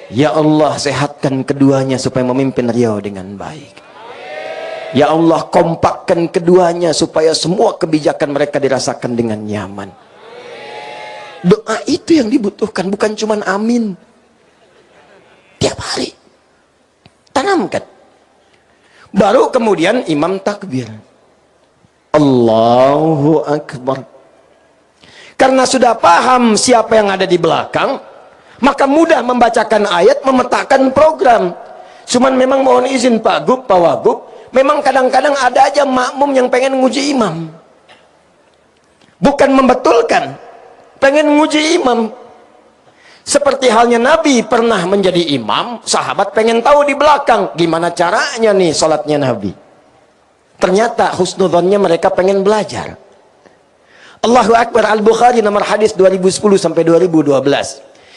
Ya Allah, sehatkan keduanya supaya memimpin Riau dengan baik. Ya Allah, kompakkan keduanya supaya semua kebijakan mereka dirasakan dengan nyaman. Doa itu yang dibutuhkan, bukan cuman amin. Tiap hari tanamkan. Baru kemudian imam takbir, Allahu Akbar. Karena sudah paham siapa yang ada di belakang, maka mudah membacakan ayat, memetakan program. Cuman memang mohon izin Pak Gub, Pak Wagub, memang kadang-kadang ada aja makmum yang pengen nguji imam, bukan membetulkan, pengen nguji imam. Seperti halnya Nabi pernah menjadi imam, sahabat pengen tahu di belakang gimana caranya nih sholatnya Nabi. Ternyata husnudzonnya mereka pengen belajar. Allahu Akbar. Al-Bukhari nomor hadis 2010 sampai 2012.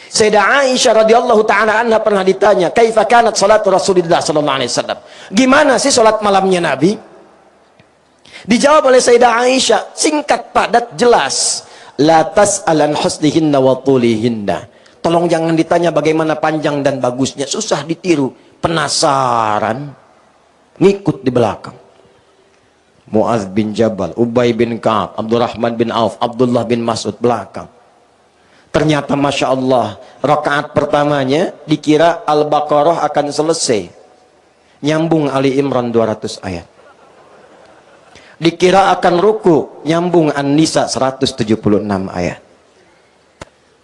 Sayyidah Aisyah radhiyallahu taala anha pernah ditanya, "Kaifa kanat salat Rasulullah sallallahu alaihi wasallam?" Gimana sih salat malamnya Nabi? Dijawab oleh Sayyidah Aisyah, singkat, padat, jelas. La tas'alan husnihinna wa tulihinna. Tolong jangan ditanya bagaimana panjang dan bagusnya, susah ditiru. Penasaran, ngikut di belakang. Mu'adz bin Jabal, Ubay bin Ka'ab, Abdurrahman bin Auf, Abdullah bin Mas'ud belakang. Ternyata Masya Allah, rakaat pertamanya dikira Al-Baqarah akan selesai, nyambung Ali Imran 200 ayat. Dikira akan ruku, nyambung An-Nisa 176 ayat.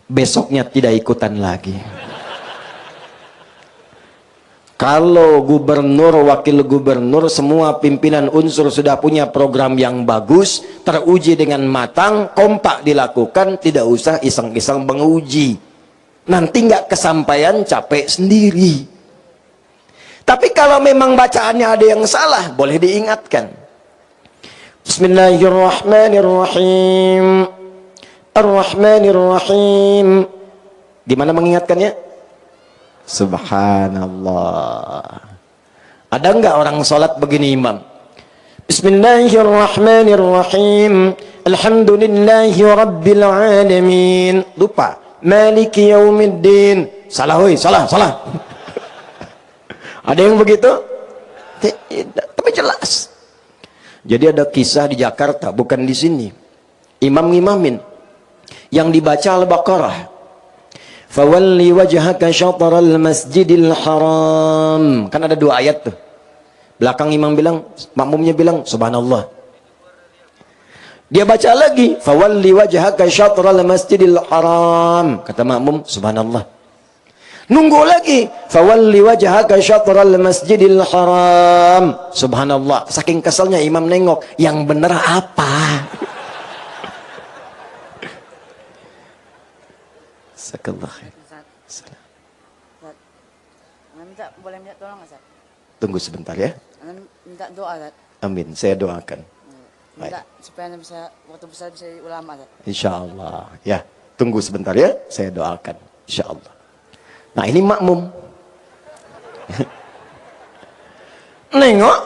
Besoknya tidak ikutan lagi. Kalau gubernur, wakil gubernur, semua pimpinan unsur sudah punya program yang bagus, teruji dengan matang, kompak dilakukan, tidak usah iseng-iseng menguji. Nanti nggak kesampaian, capek sendiri. Tapi kalau memang bacaannya ada yang salah, boleh diingatkan. Bismillahirrahmanirrahim. Ar-Rahmanirrahim. Gimana mengingatkannya? Subhanallah. Ada enggak orang sholat begini imam? Bismillahirrahmanirrahim. Alhamdulillahi rabbil alamin. Lupa. Maliki yaumiddin. Salah, woi, salah. Ada yang begitu? Tidak, tapi jelas. Jadi ada kisah di Jakarta, bukan di sini. Imam ngimamin yang dibaca Al-Baqarah. Fawalli wajhaka syatral masjidil haram. Kan ada dua ayat tuh. Belakang imam bilang, makmumnya bilang subhanallah. Dia baca lagi, fawalli wajhaka syatral masjidil haram. Kata makmum, subhanallah. Nunggu lagi, fawalli wajhaka syatral masjidil haram. Subhanallah. Saking keselnya imam nengok, yang bener apa? Sakallah khair. Boleh minta tolong nggak, Ustaz? Tunggu sebentar ya. Minta doa, Ustaz. Amin, saya doakan. Minta supaya bisa waktu besar bisa jadi ulama, Ustaz. Insya Allah. Ya, tunggu sebentar ya, saya doakan. Insya Allah. Nah ini makmum. Nengok,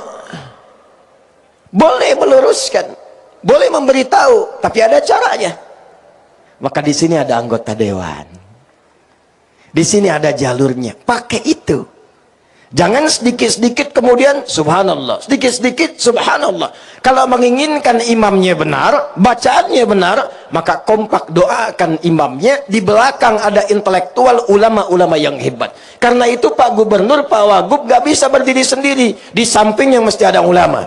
boleh meluruskan, boleh memberitahu, tapi ada caranya. Maka di sini ada anggota dewan. Di sini ada jalurnya. Pakai itu. Jangan sedikit-sedikit kemudian subhanallah. Sedikit-sedikit subhanallah. Kalau menginginkan imamnya benar, bacaannya benar, maka kompak doakan imamnya. Di belakang ada intelektual ulama-ulama yang hebat. Karena itu Pak Gubernur, Pak Wagub gak bisa berdiri sendiri. Di sampingnya mesti ada ulama.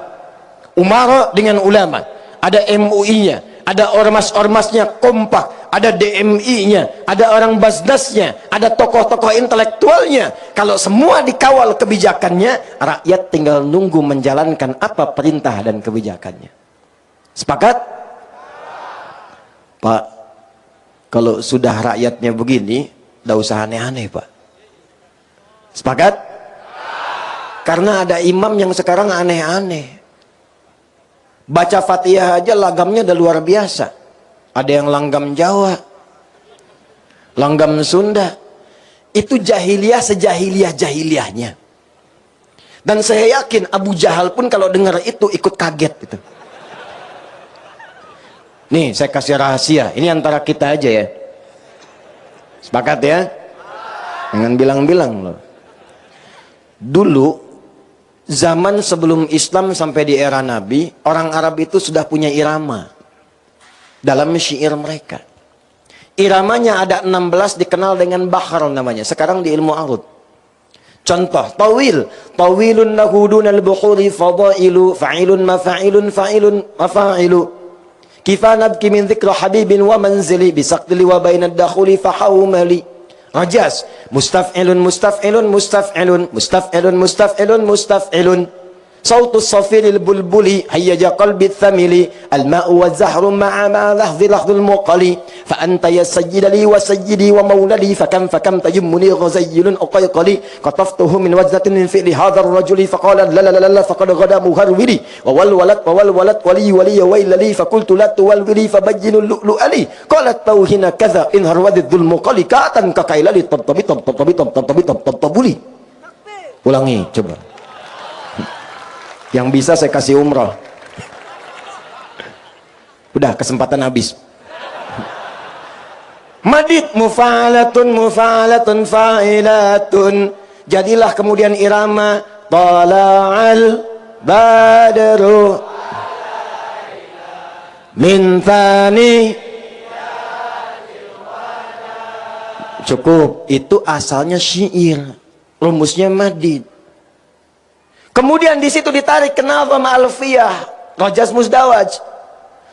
Umara dengan ulama. Ada MUI-nya. Ada ormas-ormasnya kompak, ada DMI-nya, ada orang Basdasnya, ada tokoh-tokoh intelektualnya. Kalau semua dikawal kebijakannya, rakyat tinggal nunggu menjalankan apa perintah dan kebijakannya. Sepakat? Pak, kalau sudah rakyatnya begini, tidak usah aneh-aneh Pak. Sepakat? Karena ada imam yang sekarang aneh-aneh. Baca Fatihah aja lagamnya udah luar biasa. Ada yang langgam Jawa, langgam Sunda. Itu jahiliyah sejahiliyah-jahiliyahnya. Dan saya yakin Abu Jahal pun kalau dengar itu ikut kaget gitu. Nih, saya kasih rahasia. Ini antara kita aja ya. Sepakat ya? Jangan bilang-bilang loh. Dulu, zaman sebelum Islam sampai di era Nabi, orang Arab itu sudah punya irama dalam syair mereka. Iramanya ada 16, dikenal dengan bahar namanya. Sekarang di ilmu arud. Contoh, tawil. Tawilun nahudun al-bukhuri fadailu fa'ilun mafa'ilun fa'ilun mafa'ilu. Kifa nabki min dhikra habibin wa manzili bisaqdili wa bainad dakhuli fahawmali. Rajas, mustaf'ilun mustaf'ilun mustaf'ilun mustaf'ilun mustaf'ilun mustaf'ilun. Sautus safiril bulbuli hayyaja qalbi thamili al-ma'u wa zahru ma'a ma lahzi lahdul muqali fa anta ya sayyidali wa sayyidi wa mauladi fakam tajummuni ghazayyilun uqayqali qataftuhu min wajdatin min fi'li hadha ar-rajuli faqala la la la la faqad ghada muharwili wa wal walad wali wailali faqultu la tuwalwili fabayyinu lu'lu'ali qalat tauhina kadza in harwadid dhul muqali katan kakailali tabtabuli. Ulangi coba. Yang bisa saya kasih umroh. Udah kesempatan habis. Madid mufa'alatun mufa'alatun fa'ilatun. Jadilah kemudian irama tala'al badru min thani. Cukup, itu asalnya syair. Rumusnya madid. Kemudian di situ ditarik ke nazam alfiyah, Rajas Muzdawaj.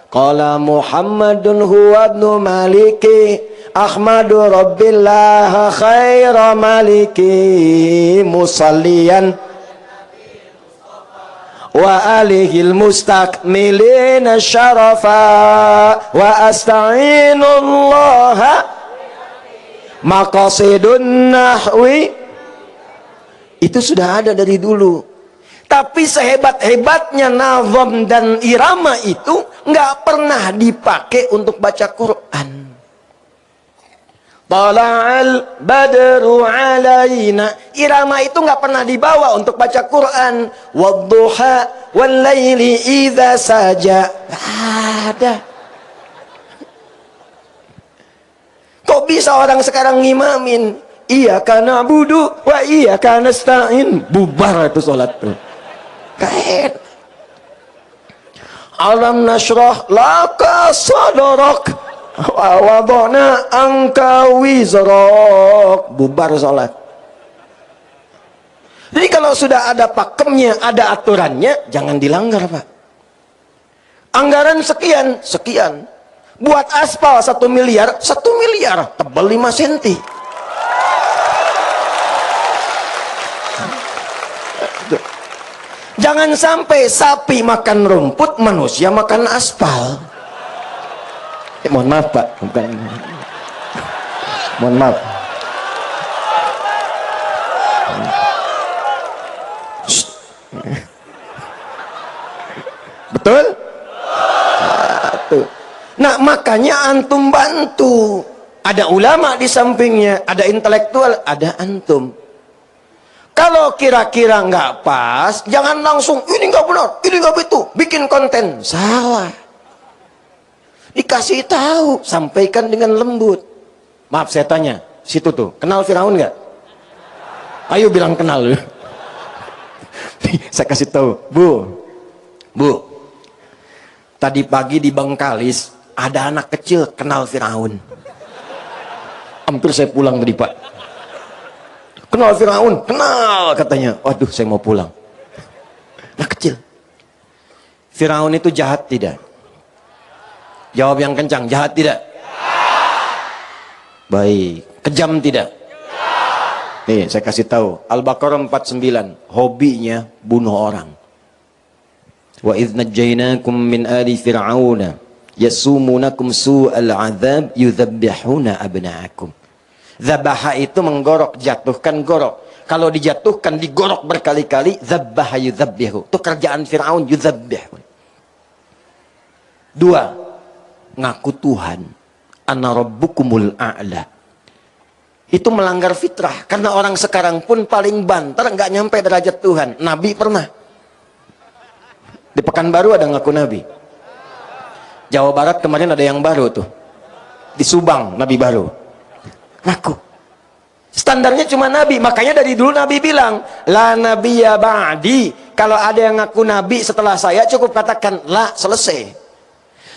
Qala Muhammadun huwa ibnu Maliki Ahmadu Rabbillah khaira maliki musalliyan wa alihil mustakmilin syarafa wa asta'inullaha maqasidun nahwi. Itu sudah ada dari dulu. Tapi sehebat-hebatnya nazam dan irama itu nggak pernah dipakai untuk baca Quran. Tala'al badru alaina. Irama itu nggak pernah dibawa untuk baca Quran. Wadduha wal laili idza saja. Ada. Kok bisa orang sekarang ngimamin? Iyyaka na'budu wa iyyaka nasta'in. Bubar itu salat tuh. Kain. Alam nashrah laka sadrak wa wada'na anka wizrak. Bubar salat. Jadi kalau sudah ada pakemnya, ada aturannya, jangan dilanggar, Pak. Anggaran sekian, sekian. Buat aspal 1 miliar, 1 miliar, tebal 5 senti. Jangan sampai sapi makan rumput, manusia makan aspal. Mohon maaf Pak, bukan. Mohon maaf. Betul? Nah makanya antum bantu. Ada ulama di sampingnya, ada intelektual, ada antum. Kalau kira-kira nggak pas, jangan langsung ini nggak benar, ini nggak betul, bikin konten salah. Dikasih tahu, sampaikan dengan lembut. Maaf saya tanya, situ tuh kenal Firaun nggak? Ayo bilang kenal. Saya kasih tahu, bu. Tadi pagi di Bangkalis ada anak kecil kenal Firaun. Hampir saya pulang tadi Pak. Kenal Firaun, kenal katanya. Waduh, saya mau pulang. Nah kecil. Firaun itu jahat tidak? Jawab yang kencang, jahat tidak? Baik, kejam tidak? Nih, saya kasih tahu. Al-Baqarah 49, hobinya bunuh orang. Wa idz najjaynakum min ali fir'auna yasumunakum su'al 'adzab yudzabbihuna abna'akum. Zabaha itu menggorok, jatuhkan gorok. Kalau dijatuhkan, digorok berkali-kali, zabbaha yuzabbihu. Itu kerjaan Fir'aun, yuzabbihu. 2, ngaku Tuhan. Ana rabbukumul a'la. Itu melanggar fitrah. Karena orang sekarang pun paling banter, nggak nyampe derajat Tuhan. Nabi pernah. Di Pekanbaru ada ngaku Nabi. Jawa Barat kemarin ada yang baru tuh. Di Subang, Nabi baru. Ngaku. Standarnya cuma Nabi. Makanya dari dulu Nabi bilang, la nabiyya ba'di. Kalau ada yang ngaku Nabi setelah saya, cukup katakan, la, selesai.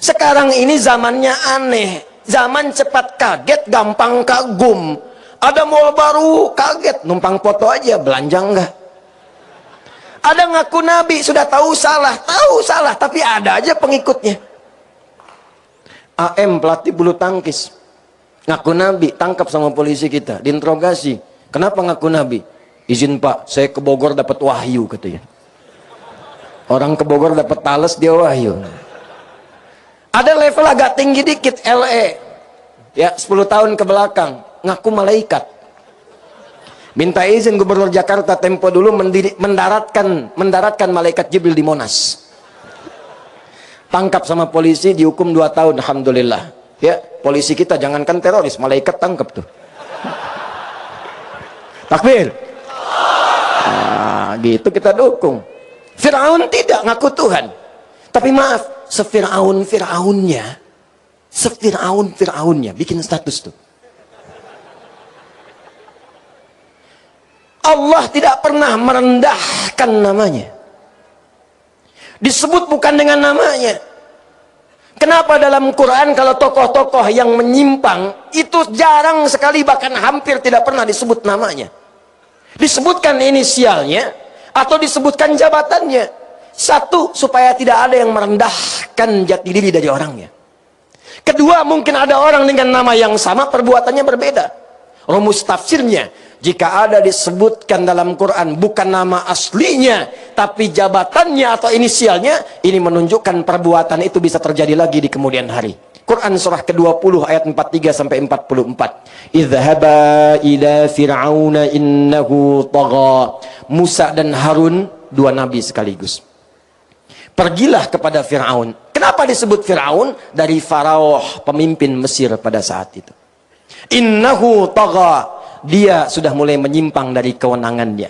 Sekarang ini zamannya aneh. Zaman cepat kaget, gampang kagum. Ada mall baru, kaget. Numpang foto aja, belanja enggak. Ada ngaku Nabi, sudah tahu salah, tapi ada aja pengikutnya. AM, pelatih bulu tangkis, ngaku Nabi, tangkap sama polisi kita, diinterogasi. Kenapa ngaku Nabi? Izin Pak, saya ke Bogor dapat wahyu, katanya. Orang ke Bogor dapat tales, dia wahyu. Ada level agak tinggi dikit, LE. Ya, 10 tahun ke belakang, ngaku malaikat. Minta izin Gubernur Jakarta tempo dulu mendaratkan malaikat Jibril di Monas. Tangkap sama polisi, dihukum 2 tahun, alhamdulillah. Ya, polisi kita jangankan teroris, malaikat tangkap tuh. Takbir. Nah, gitu kita dukung. Fir'aun tidak ngaku Tuhan. Tapi maaf, Fir'aunnya bikin status tuh. Allah tidak pernah merendahkan namanya. Disebut bukan dengan namanya. Kenapa dalam Quran kalau tokoh-tokoh yang menyimpang itu jarang sekali, bahkan hampir tidak pernah disebut namanya. Disebutkan inisialnya atau disebutkan jabatannya. Satu, supaya tidak ada yang merendahkan jati diri dari orangnya. Kedua, mungkin ada orang dengan nama yang sama, perbuatannya berbeda. Rumus tafsirnya, jika ada disebutkan dalam Quran bukan nama aslinya, tapi jabatannya atau inisialnya, ini menunjukkan perbuatan itu bisa terjadi lagi di kemudian hari. Quran surah ke-20 ayat 43 sampai 44. Idhhaba ila fir'auna innahu tagha. Musa dan Harun, 2 nabi sekaligus. Pergilah kepada Fir'aun. Kenapa disebut Fir'aun? Dari Faraoh, pemimpin Mesir pada saat itu. Innahu tagha. Dia sudah mulai menyimpang dari kewenangannya.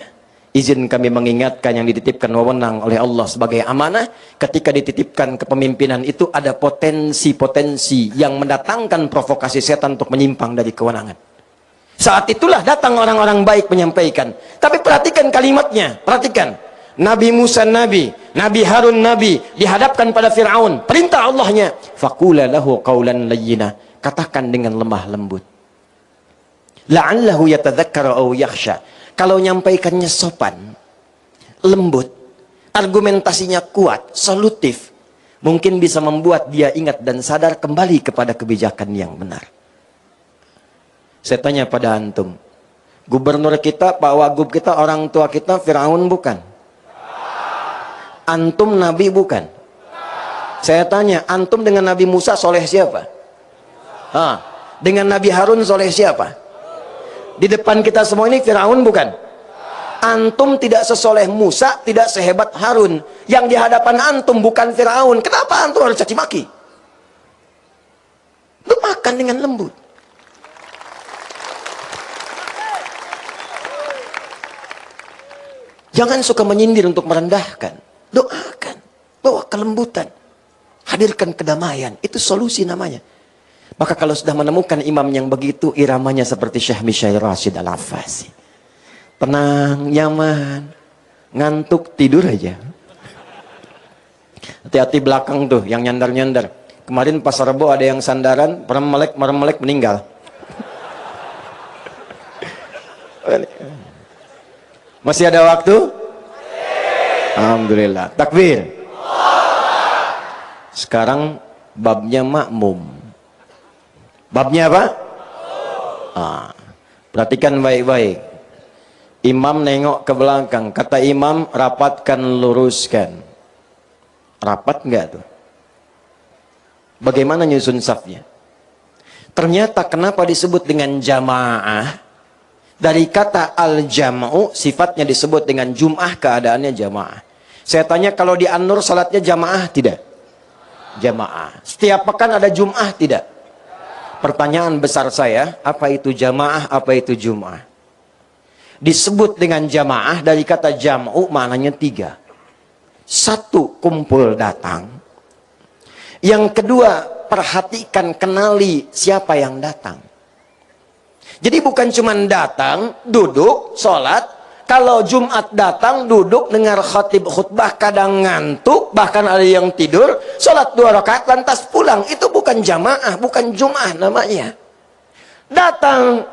Izin kami mengingatkan yang dititipkan wewenang oleh Allah sebagai amanah. Ketika dititipkan kepemimpinan itu ada potensi-potensi yang mendatangkan provokasi setan untuk menyimpang dari kewenangan. Saat itulah datang orang-orang baik menyampaikan. Tapi perhatikan kalimatnya, perhatikan. Nabi Musa Nabi, Nabi Harun Nabi, dihadapkan pada Fir'aun. Perintah Allahnya, faqula lahu qawlan layyina. Katakan dengan lemah lembut. La'allahu yatadzakkara aw yakhsha. Kalau nyampaikannya sopan, lembut, argumentasinya kuat, solutif, mungkin bisa membuat dia ingat dan sadar kembali kepada kebijakan yang benar. Saya tanya pada antum, gubernur kita, Pak Wagub kita, orang tua kita Fir'aun bukan? Antum Nabi bukan? Saya tanya, antum dengan Nabi Musa soleh siapa? Dengan Nabi Harun soleh siapa? Di depan kita semua ini Fir'aun bukan? Antum tidak sesoleh Musa, tidak sehebat Harun. Yang di hadapan antum bukan Fir'aun. Kenapa antum harus caci maki? Lu makan dengan lembut. Jangan suka menyindir untuk merendahkan. Doakan, bawa kelembutan, hadirkan kedamaian. Itu solusi namanya. Maka kalau sudah menemukan imam yang begitu, iramanya seperti Syekh Mishair Rashid Al-Affasi, tenang, nyaman, ngantuk, tidur aja. Hati-hati belakang tuh yang nyandar-nyandar. Kemarin pas Rebo ada yang sandaran, merem-melek meninggal. Masih ada waktu? Alhamdulillah. Takbir. Sekarang babnya makmum. Babnya apa? Perhatikan baik-baik. Imam nengok ke belakang. Kata imam, rapatkan, luruskan. Rapat enggak tuh? Bagaimana nyusun safnya? Ternyata kenapa disebut dengan jamaah? Dari kata al-jam'u, sifatnya disebut dengan jum'ah, keadaannya jamaah. Saya tanya, kalau di An-Nur salatnya jamaah tidak? Jamaah. Setiap pekan ada jum'ah tidak? Pertanyaan besar saya, apa itu jamaah, apa itu jum'ah? Disebut dengan jamaah dari kata jam'u, maknanya 3. 1, kumpul datang. Yang kedua, perhatikan, kenali siapa yang datang. Jadi bukan cuma datang, duduk, sholat. Kalau Jumat datang, duduk, dengar khatib khutbah, kadang ngantuk, bahkan ada yang tidur, sholat 2 rakaat, lantas pulang. Itu bukan jamaah, bukan Jum'ah namanya. Datang,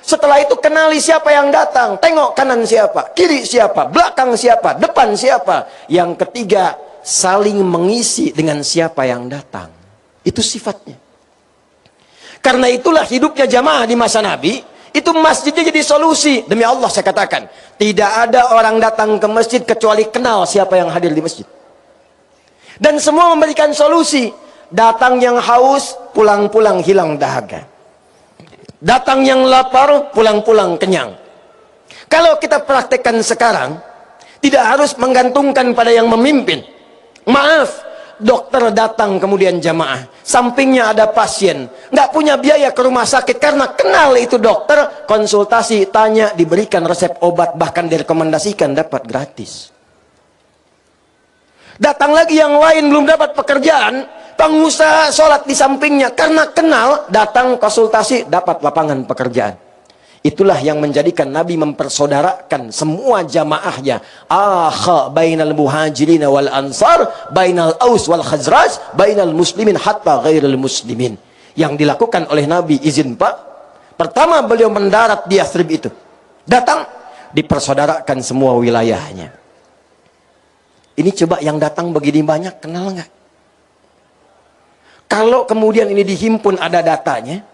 setelah itu kenali siapa yang datang. Tengok kanan siapa, kiri siapa, belakang siapa, depan siapa. Yang ketiga, saling mengisi dengan siapa yang datang. Itu sifatnya. Karena itulah hidupnya jamaah di masa Nabi. Itu masjidnya jadi solusi. Demi Allah saya katakan, tidak ada orang datang ke masjid kecuali kenal siapa yang hadir di masjid. Dan semua memberikan solusi. Datang yang haus, pulang-pulang hilang dahaga. Datang yang lapar, pulang-pulang kenyang. Kalau kita praktekkan sekarang, tidak harus menggantungkan pada yang memimpin. Maaf, dokter datang kemudian jamaah, sampingnya ada pasien, nggak punya biaya ke rumah sakit karena kenal itu dokter, konsultasi, tanya, diberikan resep obat, bahkan direkomendasikan dapat gratis. Datang lagi yang lain belum dapat pekerjaan, pengusaha sholat di sampingnya karena kenal, datang konsultasi, dapat lapangan pekerjaan. Itulah yang menjadikan Nabi mempersaudarakan semua jamaahnya. Akha bainal muhajirin wal ansar, bainal aus wal khazraj, bainal muslimin hatta ghairil muslimin. Yang dilakukan oleh Nabi, izin Pak, pertama beliau mendarat di Yathrib itu. Datang, dipersaudarakan semua wilayahnya. Ini coba yang datang begini banyak, kenal nggak? Kalau kemudian ini dihimpun, ada datanya,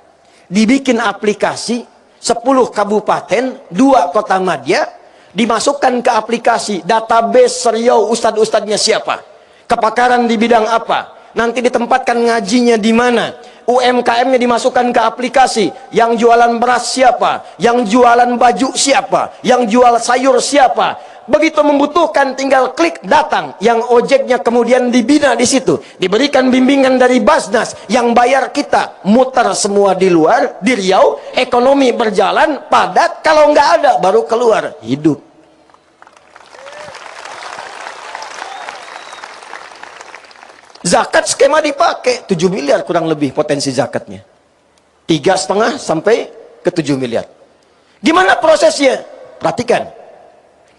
dibikin aplikasi, 10 kabupaten, 2 kota madya, dimasukkan ke aplikasi, database Riau, ustadz-ustadznya siapa, kepakaran di bidang apa, nanti ditempatkan ngajinya di mana, UMKM-nya dimasukkan ke aplikasi, yang jualan beras siapa, yang jualan baju siapa, yang jual sayur siapa. Begitu membutuhkan tinggal klik datang, yang ojeknya kemudian dibina di situ, diberikan bimbingan dari Basnas, yang bayar kita, muter semua di luar, di Riau, ekonomi berjalan, padat, kalau nggak ada baru keluar, hidup. Zakat skema dipakai, 7 miliar kurang lebih potensi zakatnya. 3,5 sampai ke 7 miliar. Gimana prosesnya? Perhatikan.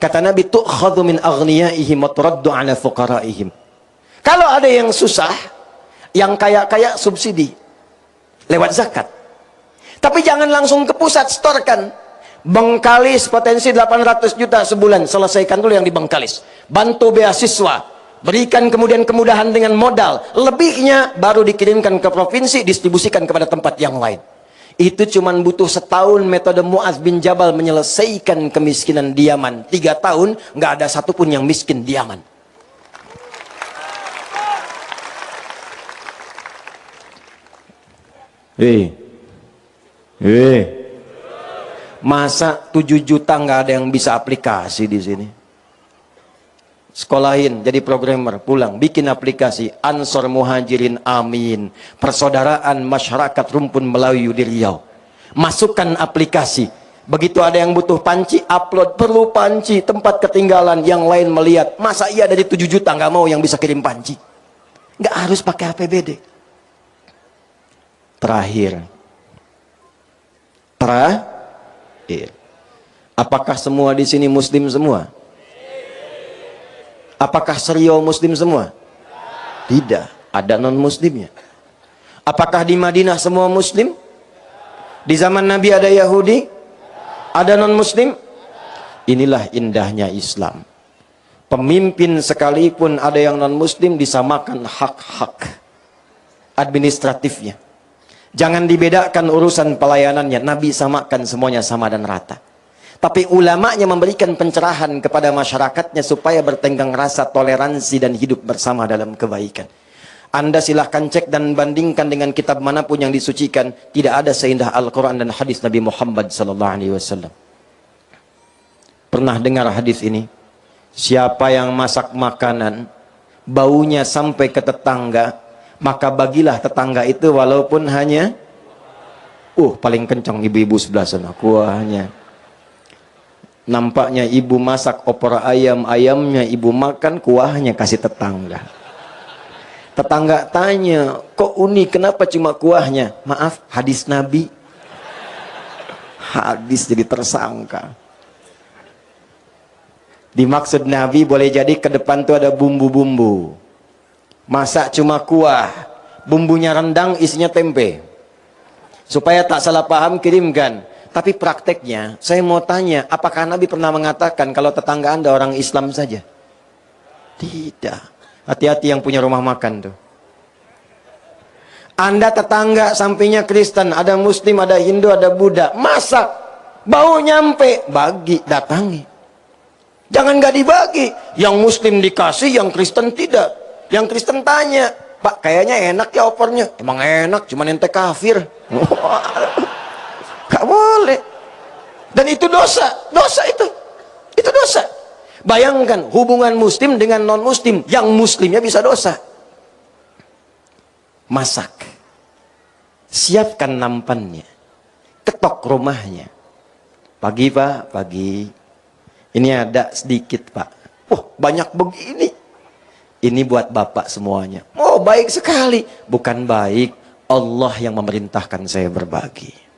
Kata Nabi, tu'khadhu min aghniyaihim wa turaddu 'ala fuqaraihim. Kalau ada yang susah, yang kaya-kaya subsidi lewat zakat. Tapi jangan langsung ke pusat setorkan. Bengkalis potensi 800 juta sebulan, selesaikan dulu yang di Bengkalis. Bantu beasiswa, berikan kemudian kemudahan dengan modal. Lebihnya baru dikirimkan ke provinsi, distribusikan kepada tempat yang lain. Itu cuman butuh setahun metode Mu'adz bin Jabal menyelesaikan kemiskinan di Yaman. 3 tahun nggak ada satupun yang miskin di Yaman. Masa 7 juta nggak ada yang bisa aplikasi di sini? Sekolahin jadi programmer, pulang bikin aplikasi Ansor Muhajirin Amin, persaudaraan masyarakat rumpun Melayu di Riau. Masukkan aplikasi, begitu ada yang butuh panci, upload, perlu panci, tempat ketinggalan, yang lain melihat, masa iya dari 7 juta nggak mau yang bisa kirim panci? Nggak harus pakai APBD. Terakhir, apakah semua di sini muslim semua? Apakah Riau muslim semua? Tidak, ada non-muslimnya. Apakah di Madinah semua muslim? Di zaman Nabi ada Yahudi? Ada non-muslim? Inilah indahnya Islam. Pemimpin sekalipun ada yang non-muslim, disamakan hak-hak administratifnya. Jangan dibedakan urusan pelayanannya. Nabi samakan semuanya sama dan rata. Tapi ulamanya memberikan pencerahan kepada masyarakatnya supaya bertenggang rasa, toleransi, dan hidup bersama dalam kebaikan. Anda silahkan cek dan bandingkan dengan kitab manapun yang disucikan. Tidak ada seindah Al-Quran dan hadis Nabi Muhammad SAW. Pernah dengar hadis ini? Siapa yang masak makanan, baunya sampai ke tetangga, maka bagilah tetangga itu walaupun hanya paling kencang ibu-ibu sebelah sana kuahnya. Nampaknya ibu masak opor ayam, ayamnya ibu makan, kuahnya kasih tetangga. Tetangga tanya, kok unik, kenapa cuma kuahnya? Maaf, hadis Nabi. Hadis jadi tersangka. Dimaksud Nabi boleh jadi ke depan tuh ada bumbu-bumbu. Masak cuma kuah, bumbunya rendang, isinya tempe. Supaya tak salah paham, kirimkan. Tapi prakteknya, saya mau tanya, apakah Nabi pernah mengatakan kalau tetangga Anda orang Islam saja? Tidak. Hati-hati yang punya rumah makan tuh. Anda tetangga sampingnya Kristen, ada Muslim, ada Hindu, ada Buddha. Masak, bau nyampe, bagi, datangi. Jangan nggak dibagi. Yang Muslim dikasih, yang Kristen tidak. Yang Kristen tanya, Pak, kayaknya enak ya opornya. Emang enak, cuman ente kafir. Gak boleh. Dan itu dosa. Dosa itu. Itu dosa. Bayangkan hubungan muslim dengan non muslim. Yang muslimnya bisa dosa. Masak. Siapkan nampannya. Ketok rumahnya. Pagi Pak, pagi. Ini ada sedikit Pak. Oh banyak begini. Ini buat Bapak semuanya. Oh baik sekali. Bukan baik. Allah yang memerintahkan saya berbagi.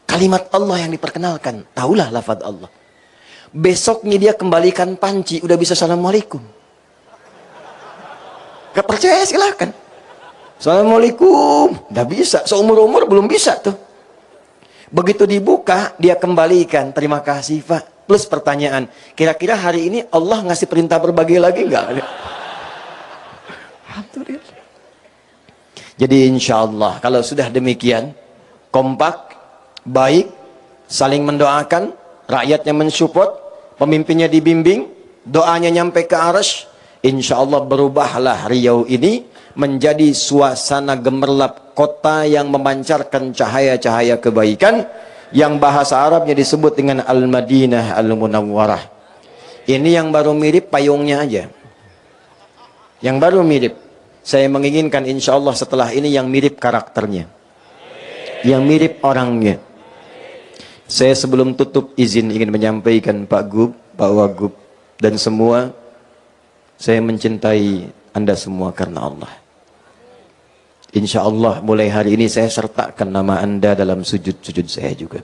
Kalimat Allah yang diperkenalkan. Taulah lafaz Allah. Besoknya dia kembalikan panci. Udah bisa assalamualaikum. Gak percaya silahkan. Assalamualaikum. Udah bisa. Seumur-umur belum bisa tuh. Begitu dibuka. Dia kembalikan. Terima kasih Pak. Plus pertanyaan. Kira-kira hari ini Allah ngasih perintah berbagi lagi gak? Alhamdulillah. Jadi insya Allah. Kalau sudah demikian. Kompak. Baik, saling mendoakan, rakyatnya mensupport, pemimpinnya dibimbing, doanya nyampe ke arsy, insya Allah berubahlah Riau ini menjadi suasana gemerlap kota yang memancarkan cahaya-cahaya kebaikan, yang bahasa Arabnya disebut dengan Al-Madinah Al-Munawwarah. Ini yang baru mirip payungnya aja. Yang baru mirip. Saya menginginkan insya Allah setelah ini yang mirip karakternya. Yang mirip orangnya. Saya sebelum tutup izin ingin menyampaikan Pak Gub, Pak Wagub, dan semua, saya mencintai Anda semua karena Allah. Insya Allah mulai hari ini saya sertakan nama Anda dalam sujud-sujud saya juga.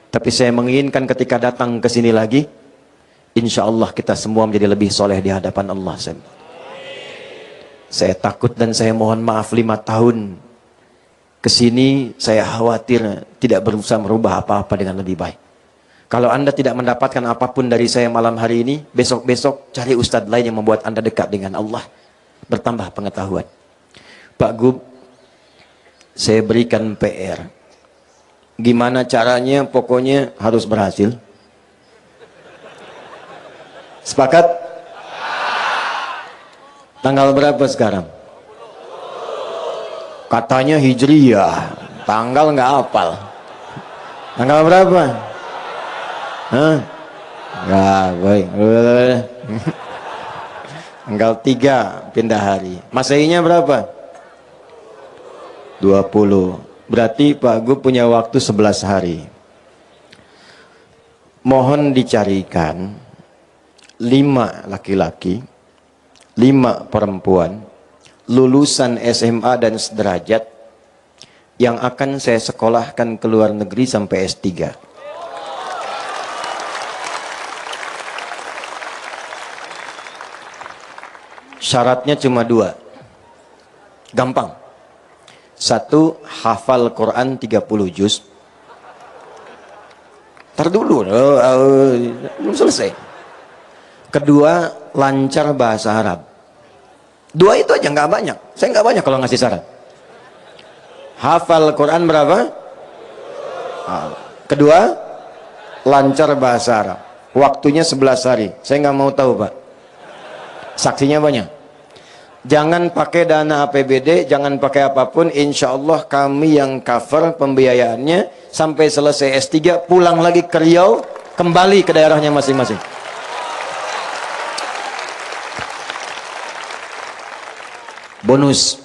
Tapi saya menginginkan ketika datang ke sini lagi, insya Allah kita semua menjadi lebih soleh di hadapan Allah. Saya takut dan saya mohon maaf 5 tahun kesini saya khawatir tidak berusaha merubah apa-apa dengan lebih baik. Kalau Anda tidak mendapatkan apapun dari saya malam hari ini, besok-besok cari ustadz lain yang membuat Anda dekat dengan Allah. Bertambah pengetahuan. Pak Gub, saya berikan PR. Gimana caranya, pokoknya harus berhasil. Sepakat? Tanggal berapa sekarang? Katanya Hijriyah, tanggal nggak hafal. Tanggal berapa? Hah? Nggak, baik. Tanggal 3 pindah hari. Masehinya berapa? 20. Berarti Pak Gub punya waktu 11 hari. Mohon dicarikan 5 laki-laki, 5 perempuan, lulusan SMA dan sederajat yang akan saya sekolahkan ke luar negeri sampai S3. Syaratnya cuma 2. Gampang. 1, hafal Quran 30 juz. Ntar dulu, belum selesai. Kedua, lancar bahasa Arab. 2 itu aja, nggak banyak. Saya nggak banyak kalau ngasih syarat. Hafal Quran berapa? Kedua, lancar bahasa Arab. Waktunya 11 hari. Saya nggak mau tahu Pak. Saksinya banyak. Jangan pakai dana APBD, jangan pakai apapun. Insya Allah kami yang cover pembiayaannya sampai selesai S3, pulang lagi ke Riau, Kembali ke daerahnya masing-masing. Bonus.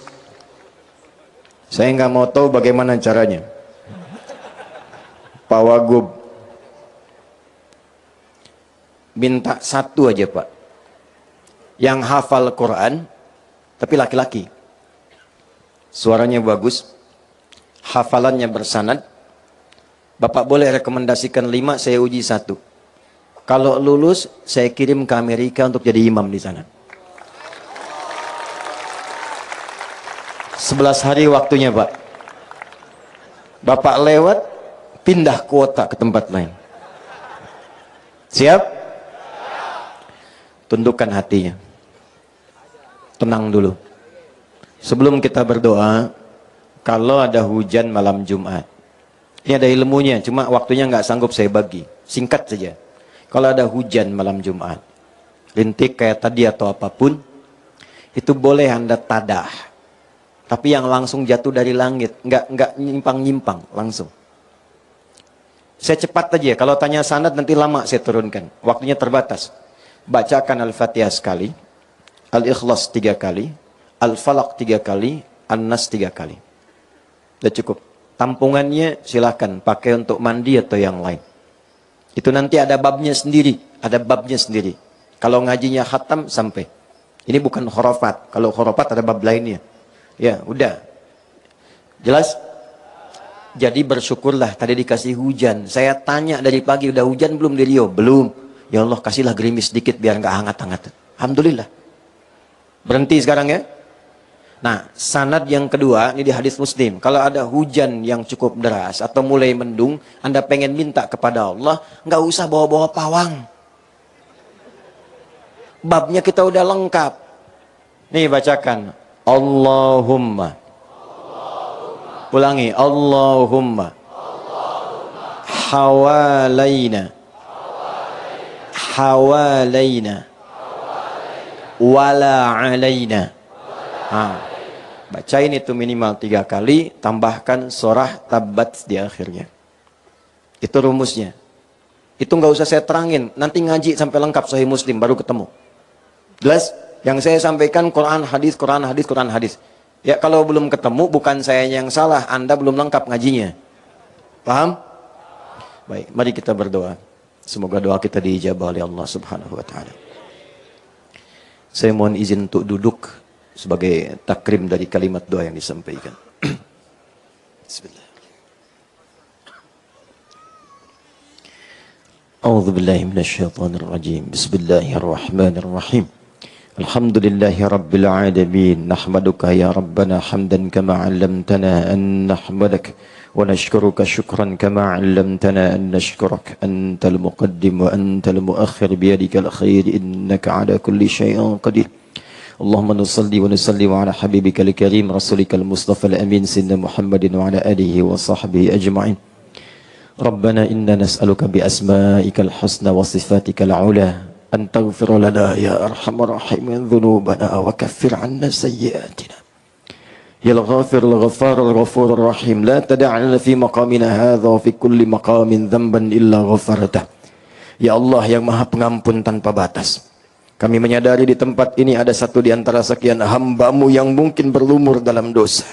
Saya nggak mau tahu bagaimana caranya. Pak Wagub minta satu aja Pak, yang hafal Quran tapi laki-laki, suaranya bagus, hafalannya bersanad. Bapak boleh rekomendasikan 5, saya uji 1. Kalau lulus saya kirim ke Amerika untuk jadi imam di sana. 11 hari waktunya Pak. Bapak lewat, pindah kuota ke tempat lain. Siap? Tundukkan hatinya. Tenang dulu. Sebelum kita berdoa, kalau ada hujan malam Jumat, ini ada ilmunya, cuma waktunya nggak sanggup saya bagi. Singkat saja. Kalau ada hujan malam Jumat, rintik kayak tadi atau apapun, itu boleh Anda tadah. Tapi yang langsung jatuh dari langit, nggak nyimpang-nyimpang, langsung. Saya cepat aja, kalau tanya sanad nanti lama saya turunkan. Waktunya terbatas. Bacakan Al-Fatihah sekali, Al-Ikhlas 3 kali, Al-Falaq 3 kali, An-Nas 3 kali. Sudah cukup. Tampungannya silahkan pakai untuk mandi atau yang lain. Itu nanti ada babnya sendiri, ada babnya sendiri. Kalau ngajinya khatam sampai. Ini bukan khurafat. Kalau khurafat ada bab lainnya. Ya, udah. Jelas? Jadi bersyukurlah tadi dikasih hujan. Saya tanya dari pagi, udah hujan belum di Rio? Belum. Ya Allah, kasihlah gerimis sedikit biar nggak hangat-hangat. Alhamdulillah. Berhenti sekarang ya. Nah, sanad yang kedua, ini di hadis Muslim. Kalau ada hujan yang cukup deras atau mulai mendung, Anda pengen minta kepada Allah, nggak usah bawa-bawa pawang. Babnya kita udah lengkap. Nih bacakan. Allahumma. Ulangi. Allahumma. Hawalaina. Hawalaina. Wala alaina. Bacain itu minimal 3 kali, tambahkan surah Tabbat di akhirnya. Itu rumusnya. Itu nggak usah saya terangin, nanti ngaji sampai lengkap Sahih Muslim baru ketemu. Jelas? Yang saya sampaikan Quran hadis, Quran hadis, Quran hadis. Ya kalau belum ketemu bukan saya yang salah, Anda belum lengkap ngajinya. Paham? Baik, mari kita berdoa. Semoga doa kita diijabah oleh Allah Subhanahu wa taala. Saya mohon izin untuk duduk sebagai takrim dari kalimat doa yang disampaikan. Bismillah. A'udzu billahi minasyaitonir rajim. Bismillahirrahmanirrahim. Alhamdulillahi rabbil alamin. Nahmaduka ya rabbana hamdan kama 'allamtana an nahmadak wa nashkuruka syukran kama 'allamtana an nashkurak. Antal muqaddim wa antal muakhir biyadikal khair innaka 'ala kulli syai'in qadir. اللهم نصلي ونسلم على حبيبك الكريم رسولك المصطفى الأمين سيدنا محمد وعلى آله وصحبه أجمعين. ربنا إنا نسألك بأسمائك الحسنى وصفاتك العلى أن تغفر لنا يا أرحم الراحمين ذنوبنا وكفر عنا سيئاتنا يا الغافر الغفار الغفور الرحيم. لا تدع لنا في مقامنا هذا وفي كل مقام ذنبا إلا غفرته. Ya Allah yang maha pengampun tanpa batas, kami menyadari di tempat ini ada satu di antara sekian hamba-Mu yang mungkin berlumur dalam dosa.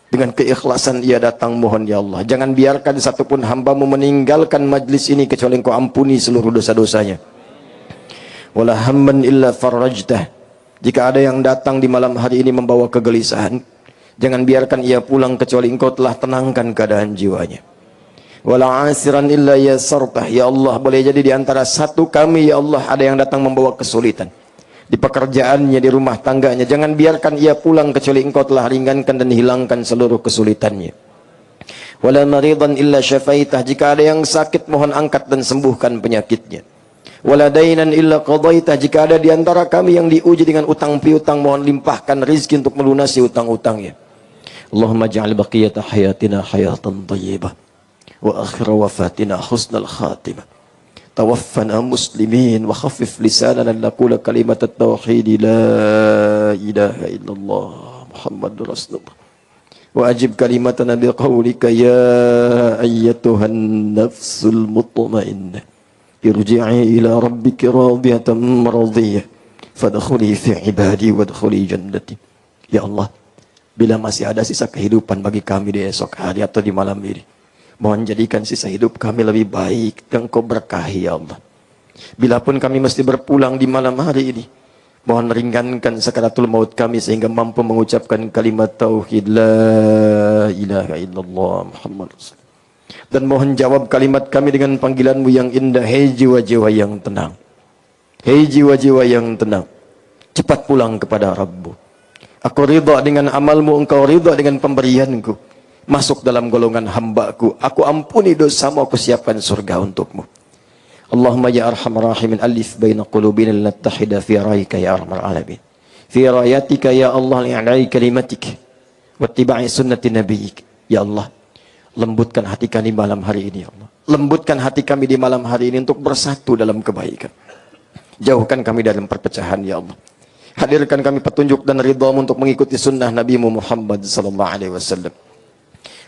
Dengan keikhlasan ia datang, mohon ya Allah, jangan biarkan satupun hamba-Mu meninggalkan majlis ini kecuali Engkau ampuni seluruh dosa-dosanya. Wala hamman illa farajtah. Jika ada yang datang di malam hari ini membawa kegelisahan, jangan biarkan ia pulang kecuali Engkau telah tenangkan keadaan jiwanya. Wala asiran illa yasartah. Ya Allah, boleh jadi di antara satu kami ya Allah ada yang datang membawa kesulitan di pekerjaannya, di rumah tangganya, jangan biarkan ia pulang kecuali Engkau telah ringankan dan hilangkan seluruh kesulitannya. Wala maridan illa syafaitah. Jika ada yang sakit, mohon angkat dan sembuhkan penyakitnya. Wala dainan illa qadaitah. Jika ada di antara kami yang diuji dengan utang piutang, mohon limpahkan rizki untuk melunasi utang-utangnya. Allahumma ja'al baqiyata hayatina hayatan thayyibah wa akhir wafatina husnal khatimah. Tawaffana muslimin wa khaffif lisanana naqula kalimat at-tauhid la ilaha illallah Muhammadur Rasulullah. Wa ajib kalimatana biqaulika ya ayyatuhan nafsul mutmainnah irji'i ila rabbiki radiyatan maradiyah fadkhuli fi ibadi wadkhuli jannati. Ya Allah, bila masih ada sisa kehidupan bagi kami di esok hari atau di malam ini, mohon jadikan sisa hidup kami lebih baik dan Kau berkahi ya Allah. Bila pun kami mesti berpulang di malam hari ini, mohon ringankan sakaratul maut kami sehingga mampu mengucapkan kalimat tauhid la ilaha illallah Muhammad Rasul. Dan mohon jawab kalimat kami dengan panggilanmu yang indah, hei jiwa-jiwa yang tenang, hei jiwa-jiwa yang tenang, cepat pulang kepada Rabbu. Aku ridha dengan amalmu, engkau ridha dengan pemberianku. Masuk dalam golongan hambaku, aku ampuni dosamu, aku siapkan surga untukmu. Allahumma ya arhamar rahimin alif baina qulubina linattahida fi ra'yika ya arhamar alamin. Fi rayatika ya Allah li'ala'i kalimatik wattiba'i sunnati nabiyyik. Ya Allah, lembutkan hati kami malam hari ini ya Allah. Lembutkan hati kami di malam hari ini untuk bersatu dalam kebaikan. Jauhkan kami dari perpecahan ya Allah. Hadirkan kami petunjuk dan ridhamu untuk mengikuti sunnah Nabi Muhammad sallallahu alaihi wasallam.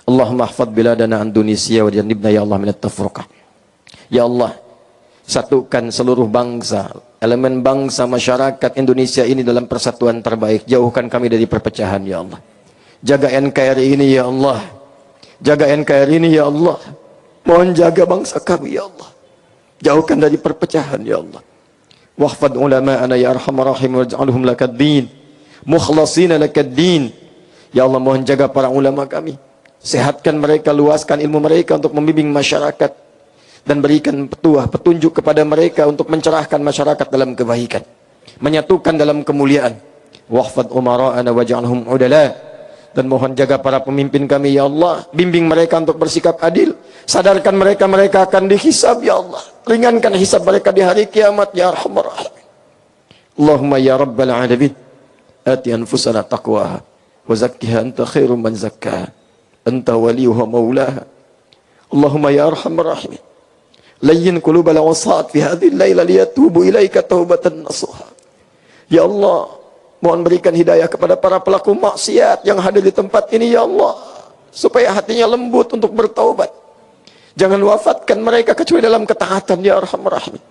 Allahumma ahfad biladana Indonesia wa jannibna ya Allah minat tafruqah. Ya Allah, satukan seluruh bangsa, elemen bangsa masyarakat Indonesia ini dalam persatuan terbaik. Jauhkan kami dari perpecahan ya Allah. Jaga NKRI ini ya Allah. Jaga NKRI ini ya Allah. Mohon jaga bangsa kami ya Allah. Jauhkan dari perpecahan ya Allah. Wahfad ulama'ana ya arhamar rahim waj'alhum lakaddin mukhlasina lakaddin. Ya Allah, mohon jaga para ulama kami. Sehatkan mereka, luaskan ilmu mereka untuk membimbing masyarakat dan berikan petunjuk kepada mereka untuk mencerahkan masyarakat dalam kebaikan, menyatukan dalam kemuliaan. Wahfad umara'ana waj'alhum udala. Dan mohon jaga para pemimpin kami ya Allah, bimbing mereka untuk bersikap adil, sadarkan mereka akan dihisab ya Allah, ringankan hisab mereka di hari kiamat ya arhamar rahimin. Allahumma ya rabbal alamin ati anfusana taqwaha wa zakkiha anta khairu man zakkaha anta waliyuha maulaha. Allahumma ya arhamar rahimin layyin qulubal wasat fi hadhihi al-laila liyatubu ilaika taubatan nasuha. Ya Allah, mohon berikan hidayah kepada para pelaku maksiat yang hadir di tempat ini ya Allah, supaya hatinya lembut untuk bertaubat. Jangan wafatkan mereka kecuali dalam ketaatan ya arhamar rahimin.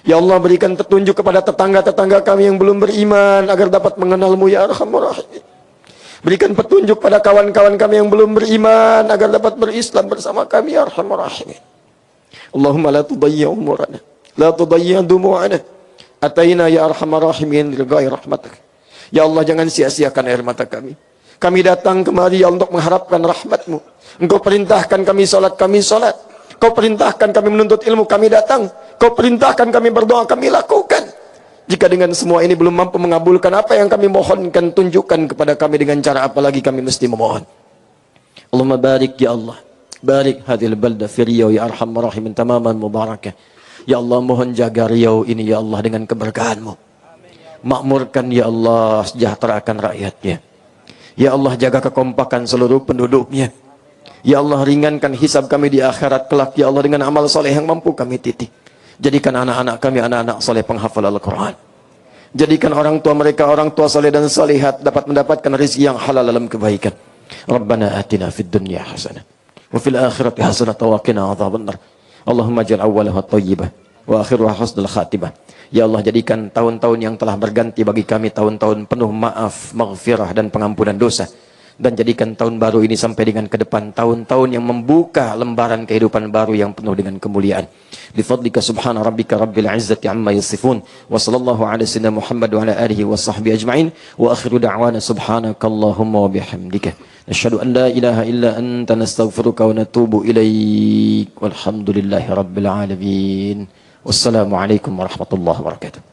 Ya Allah, berikan petunjuk kepada tetangga-tetangga kami yang belum beriman agar dapat mengenalmu ya arhamar rahimin. Berikan petunjuk pada kawan-kawan kami yang belum beriman agar dapat berislam bersama kami ya arhamar rahimin. Allahumma la tudayyi umurana, la tudayyi dumu'ana. Ataina ya arhamar rahimin ligai rahmatak. Ya Allah, jangan sia-siakan air mata kami. Kami datang kemari ya untuk mengharapkan rahmat-Mu. Engkau perintahkan kami salat, Kau perintahkan kami menuntut ilmu, kami datang. Kau perintahkan kami berdoa, kami lakukan. Jika dengan semua ini belum mampu mengabulkan apa yang kami mohonkan, tunjukkan kepada kami dengan cara apa lagi kami mesti memohon. Allahumma barik ya Allah, barik hadhil balda fi Riau ya arhamar rahimin tamaman mubarakah. Ya Allah, mohon jaga Riau ini ya Allah dengan keberkahan-Mu. Makmurkan ya Allah, sejahterakan rakyatnya. Ya Allah, jaga kekompakan seluruh penduduknya. Ya Allah, ringankan hisab kami di akhirat kelak ya Allah dengan amal soleh yang mampu kami titik. Jadikan anak-anak kami anak-anak soleh penghafal Al-Quran. Jadikan orang tua mereka orang tua soleh dan salihat dapat mendapatkan rezeki yang halal dalam kebaikan. Rabbana atina fid dunya hasanah wa fil akhirati hasanah wa qina adzabannar. Allahumma ja'al awwalaha thayyibah wa akhiruha husnul khatimah. Ya Allah, jadikan tahun-tahun yang telah berganti bagi kami tahun-tahun penuh maaf, maghfirah dan pengampunan dosa. Dan jadikan tahun baru ini sampai dengan ke depan tahun-tahun yang membuka lembaran kehidupan baru yang penuh dengan kemuliaan. Bi fadlika subhana rabbika rabbil izzati amma yasifun wa sallallahu ala sayyidina Muhammad wa ala alihi wa sahbihi ajma'in wa akhiru da'wana subhanakallahumma wa bihamdika nashhadu an la ilaha illa anta nastaghfiruka wa natubu ilaik walhamdulillahi rabbil alamin. Wassalamualaikum warahmatullahi wabarakatuh.